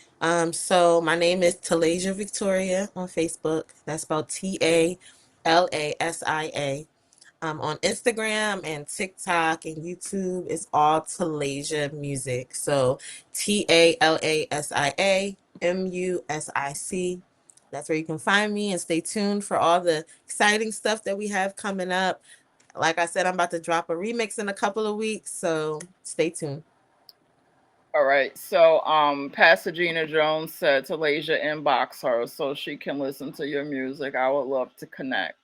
So my name is Talasia Victoria on Facebook. That's spelled Talasa. On Instagram and TikTok and YouTube, it's all Talasia Music. So Talasiamusic. That's where you can find me, and stay tuned for all the exciting stuff that we have coming up. Like I said, I'm about to drop a remix in a couple of weeks, so stay tuned. All right. So Pastor Gina Jones said Talasia inbox her so she can listen to your music. I would love to connect.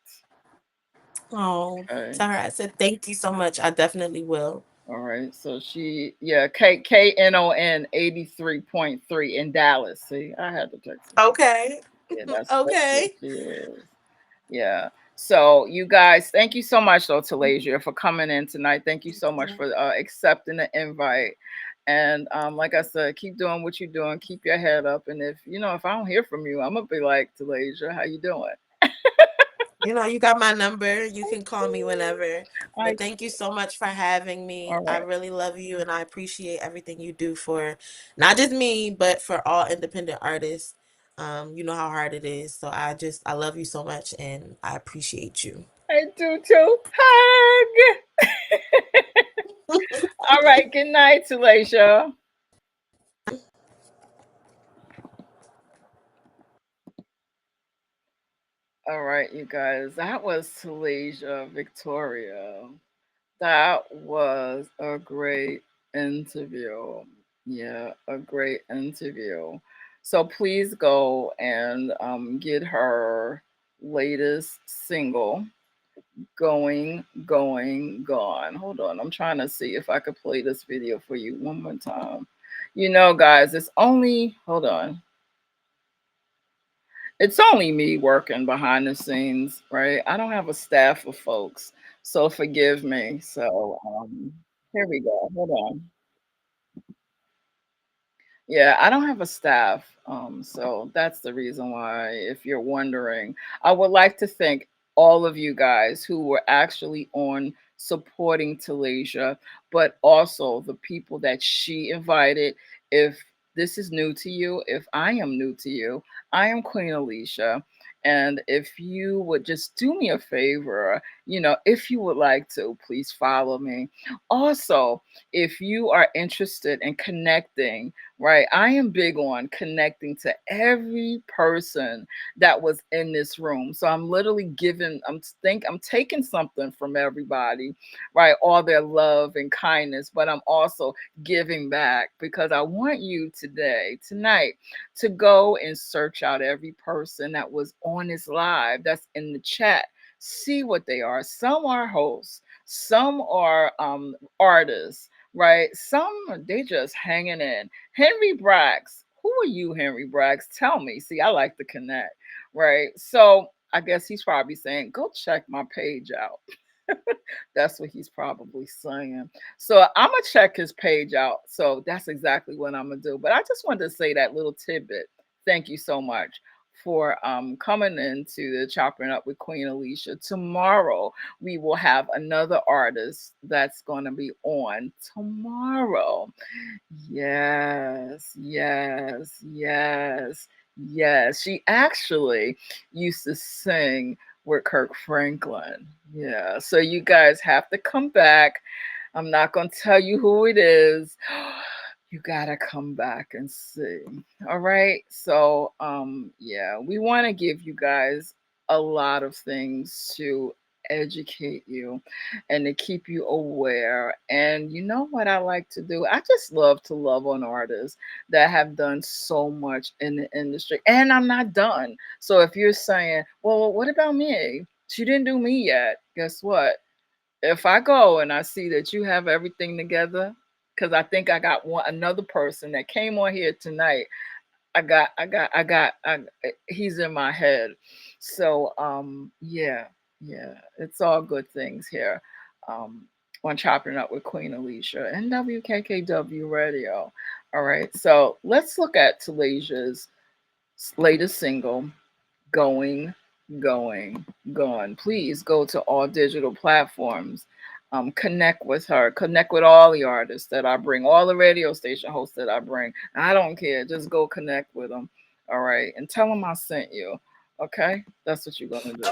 Oh, Okay. Tara, I said thank you so much. I definitely will. All right. So KNON 83.3 in Dallas. See, I had to text her. Okay. Yeah, that's where Okay. she is. Yeah. So you guys, thank you so much though, Talasia, for coming in tonight. Thank you so much for accepting the invite. And like I said, keep doing what you're doing. Keep your head up. And if I don't hear from you, I'm gonna be like, Talasia, how you doing? You got my number. You can call me whenever. I But thank you so much for having me. All I right. really love you and I appreciate everything you do for not just me, but for all independent artists. You know how hard it is. So I love you so much and I appreciate you. I do too. Hug. All right. Good night, Talasia. All right, you guys. That was Talasia Victoria. That was a great interview. Yeah, a great interview. So please go and get her latest single, Gone. Hold on. I'm trying to see if I could play this video for you one more time. Guys, hold on. It's only me working behind the scenes, right? I don't have a staff of folks. So forgive me. So here we go. Hold on. Yeah, I don't have a staff. So that's the reason why, if you're wondering, I would like to thank all of you guys who were actually on supporting Talasia, but also the people that she invited. If this is new to you, if I am new to you, I am Queen Alisha. And if you would just do me a favor, if you would like to, please follow me. Also, if you are interested in connecting, right? I am big on connecting to every person that was in this room. So I'm literally I'm taking something from everybody, right? All their love and kindness, but I'm also giving back because I want you tonight, to go and search out every person that was on this live, that's in the chat. See what they are. Some are hosts, some are artists, right? Some they just hanging in. Henry Braggs. Who are you, Henry Braggs? Tell me. See, I like to connect, right? So I guess he's probably saying, go check my page out. That's what he's probably saying. So I'm gonna check his page out. So that's exactly what I'm gonna do. But I just wanted to say that little tidbit. Thank you so much for coming into the Chopping Up with Queen Alisha. Tomorrow we will have another artist that's gonna be on tomorrow. Yes, yes, yes, yes. She actually used to sing with Kirk Franklin. Yeah. So you guys have to come back. I'm not going to tell you who it is. you gotta come back and see. All right. So yeah, we want to give you guys a lot of things to educate you and to keep you aware. And you know what I like to do? I just love to love on artists that have done so much in the industry. And I'm not done. So if you're saying, well, what about me? She didn't do me yet. Guess what? If I go and I see that you have everything together, because I think I got another person that came on here tonight. He's in my head. So yeah, yeah, it's all good things here. Um, on Chopping Up with Queen Alisha and WKKW Radio. All right, so let's look at Talasia's latest single, going, going, gone. Please go to all digital platforms. Connect with her. Connect with all the artists that I bring, all the radio station hosts that I bring. I don't care. Just go connect with them. All right. And tell them I sent you. Okay? That's what you're going to do.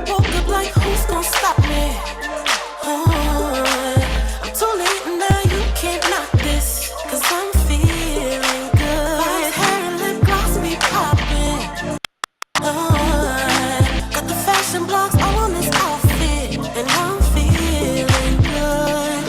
Woke up like, who's gonna stop me? I'm too late now, you can't knock this. Cause I'm feeling good. False hair and lip gloss be popping. Got the fashion blogs all on this outfit. And I'm feeling good.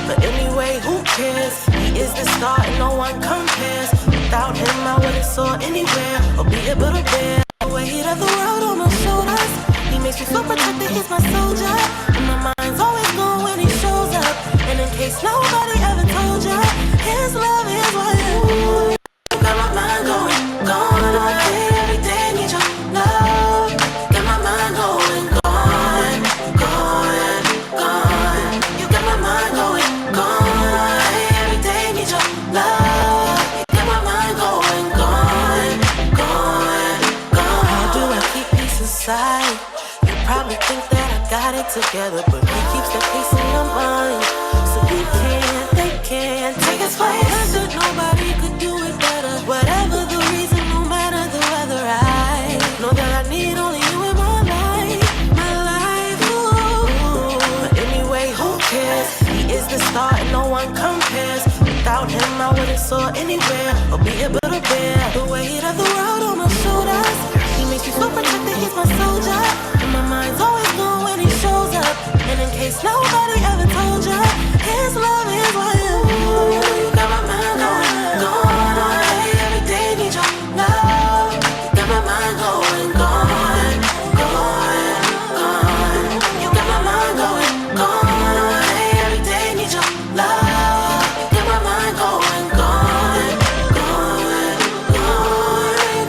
But anyway, who cares? He is the star and no one compares. Without him, I wouldn't soar anywhere or be able to bear the weight of the world on my shoulders. He makes me feel protected, he's my soldier. And my mind's always going when he shows up. And in case nobody ever told you, his love is what you got my mind going, going all day, every day, need your love. Got my mind going, going, going, going. You got my mind going, going all day, every day, need your love. You got my mind going, going, going, going. How do I keep peace inside? You probably think that I got it together, but he keeps the peace in your mind. So they can't take his place. That nobody could do it better. Whatever the reason, no matter the weather, I know that I need only you in my life, my life. Ooh. But anyway, who cares? He is the star and no one compares. Without him, I wouldn't soar anywhere or be able to bear the weight of the world on my shoulders. He makes me feel protected, he's my soldier. And my mind's always going when he shows up. And in case nobody ever told you, his love is what you got my mind going, going all day, every day, need your love. You got my mind going, going, going, going. You got my mind going, going all day, every day, need your love. You got my mind going, going, going, going. You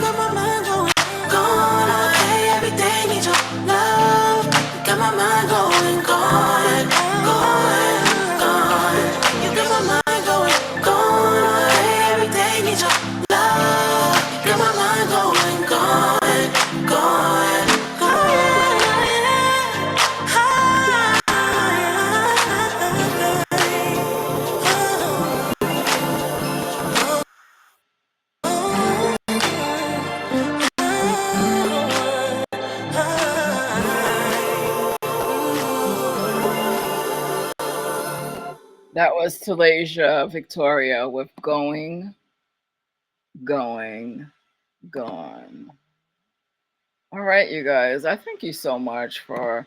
got my mind going, going all day, every day, need your love. You got my mind going, going, going, going. You got my mind going, going all day, every day, need your love. You got my mind going, going, going, That was Talasia Victoria with Going, Going, Gone. All right, you guys. I thank you so much for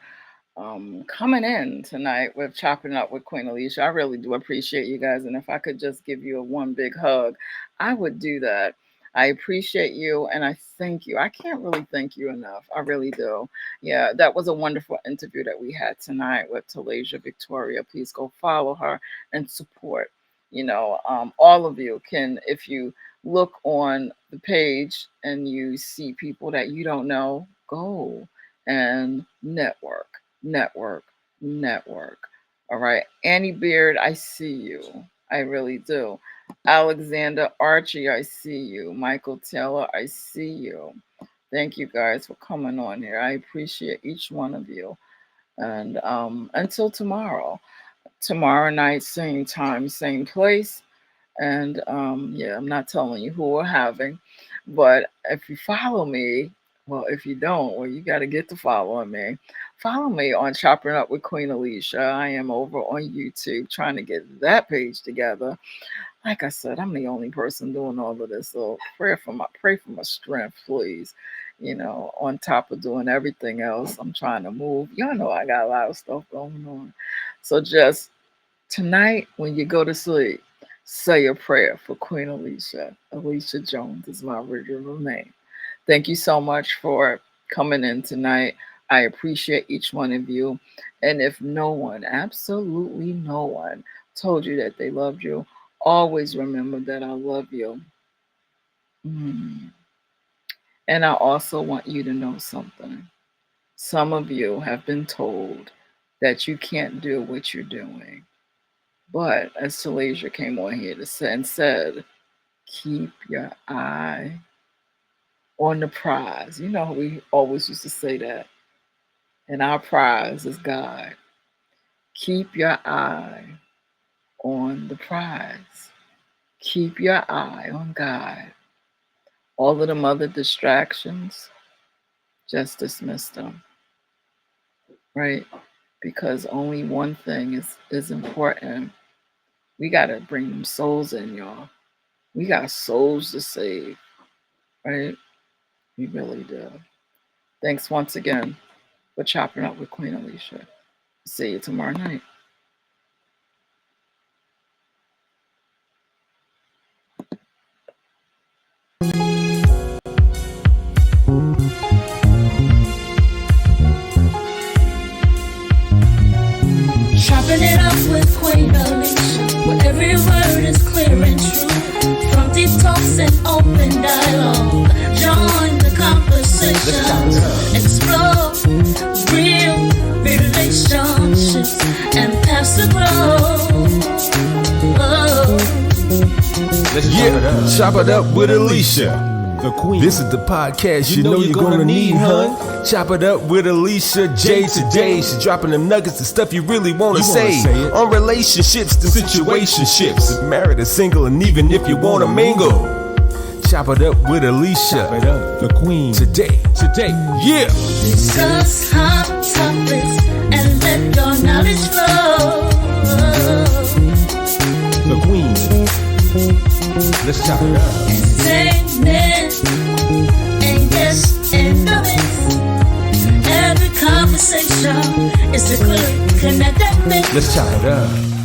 coming in tonight with Chopping Up with Queen Alisha. I really do appreciate you guys. And if I could just give you a one big hug, I would do that. I appreciate you and I thank you. I can't really thank you enough. I really do. Yeah, that was a wonderful interview that we had tonight with Talasia Victoria. Please go follow her and support. All of you can, if you look on the page and you see people that you don't know, go and network, network. All right. Annie Beard, I see you. I really do. Alexander Archie, I see you. Michael Taylor, I see you. Thank you guys for coming on here. I appreciate each one of you. And until tomorrow. Tomorrow night, same time, same place. And yeah, I'm not telling you who we're having, but if you follow me Well, if you don't, well, you got to get to following me. Follow me on Chopping Up with Queen Alisha. I am over on YouTube trying to get that page together. Like I said, I'm the only person doing all of this. So pray for my strength, please. On top of doing everything else, I'm trying to move. Y'all know I got a lot of stuff going on. So just tonight, when you go to sleep, say a prayer for Queen Alisha. Alicia Jones is my original name. Thank you so much for coming in tonight. I appreciate each one of you. And if no one, absolutely no one, told you that they loved you, always remember that I love you. Mm. And I also want you to know something. Some of you have been told that you can't do what you're doing. But as Talasia came on here to say and said, keep your eye on the prize. We always used to say that. And our prize is God. Keep your eye on the prize. Keep your eye on God. All of them other distractions, just dismiss them, right? Because only one thing is important. We got to bring them souls in, y'all. We got souls to save, right? We really do. Thanks once again for chopping up with Queen Alisha. See you tomorrow night. Chopping it up with Queen Alisha, where every word is clear and true. From deep talks and open dialogue, join the conversation. Explore real relationships and pass the growth. Yeah, chop it up with Alisha. The Queen. This is the podcast you know you're gonna need, hun. Chop it up with Alisha J today. She's dropping them nuggets and stuff you really wanna say on relationships and situationships. If married or single, and even if you wanna mingle. Chop it up with Alisha. Chop it up, the Queen. Today. Yeah. Discuss hot topics and let your knowledge flow. The Queen. Let's chop it up. Entertainment and yes and no mix. Every conversation is a clear connected mix. Let's chop it up.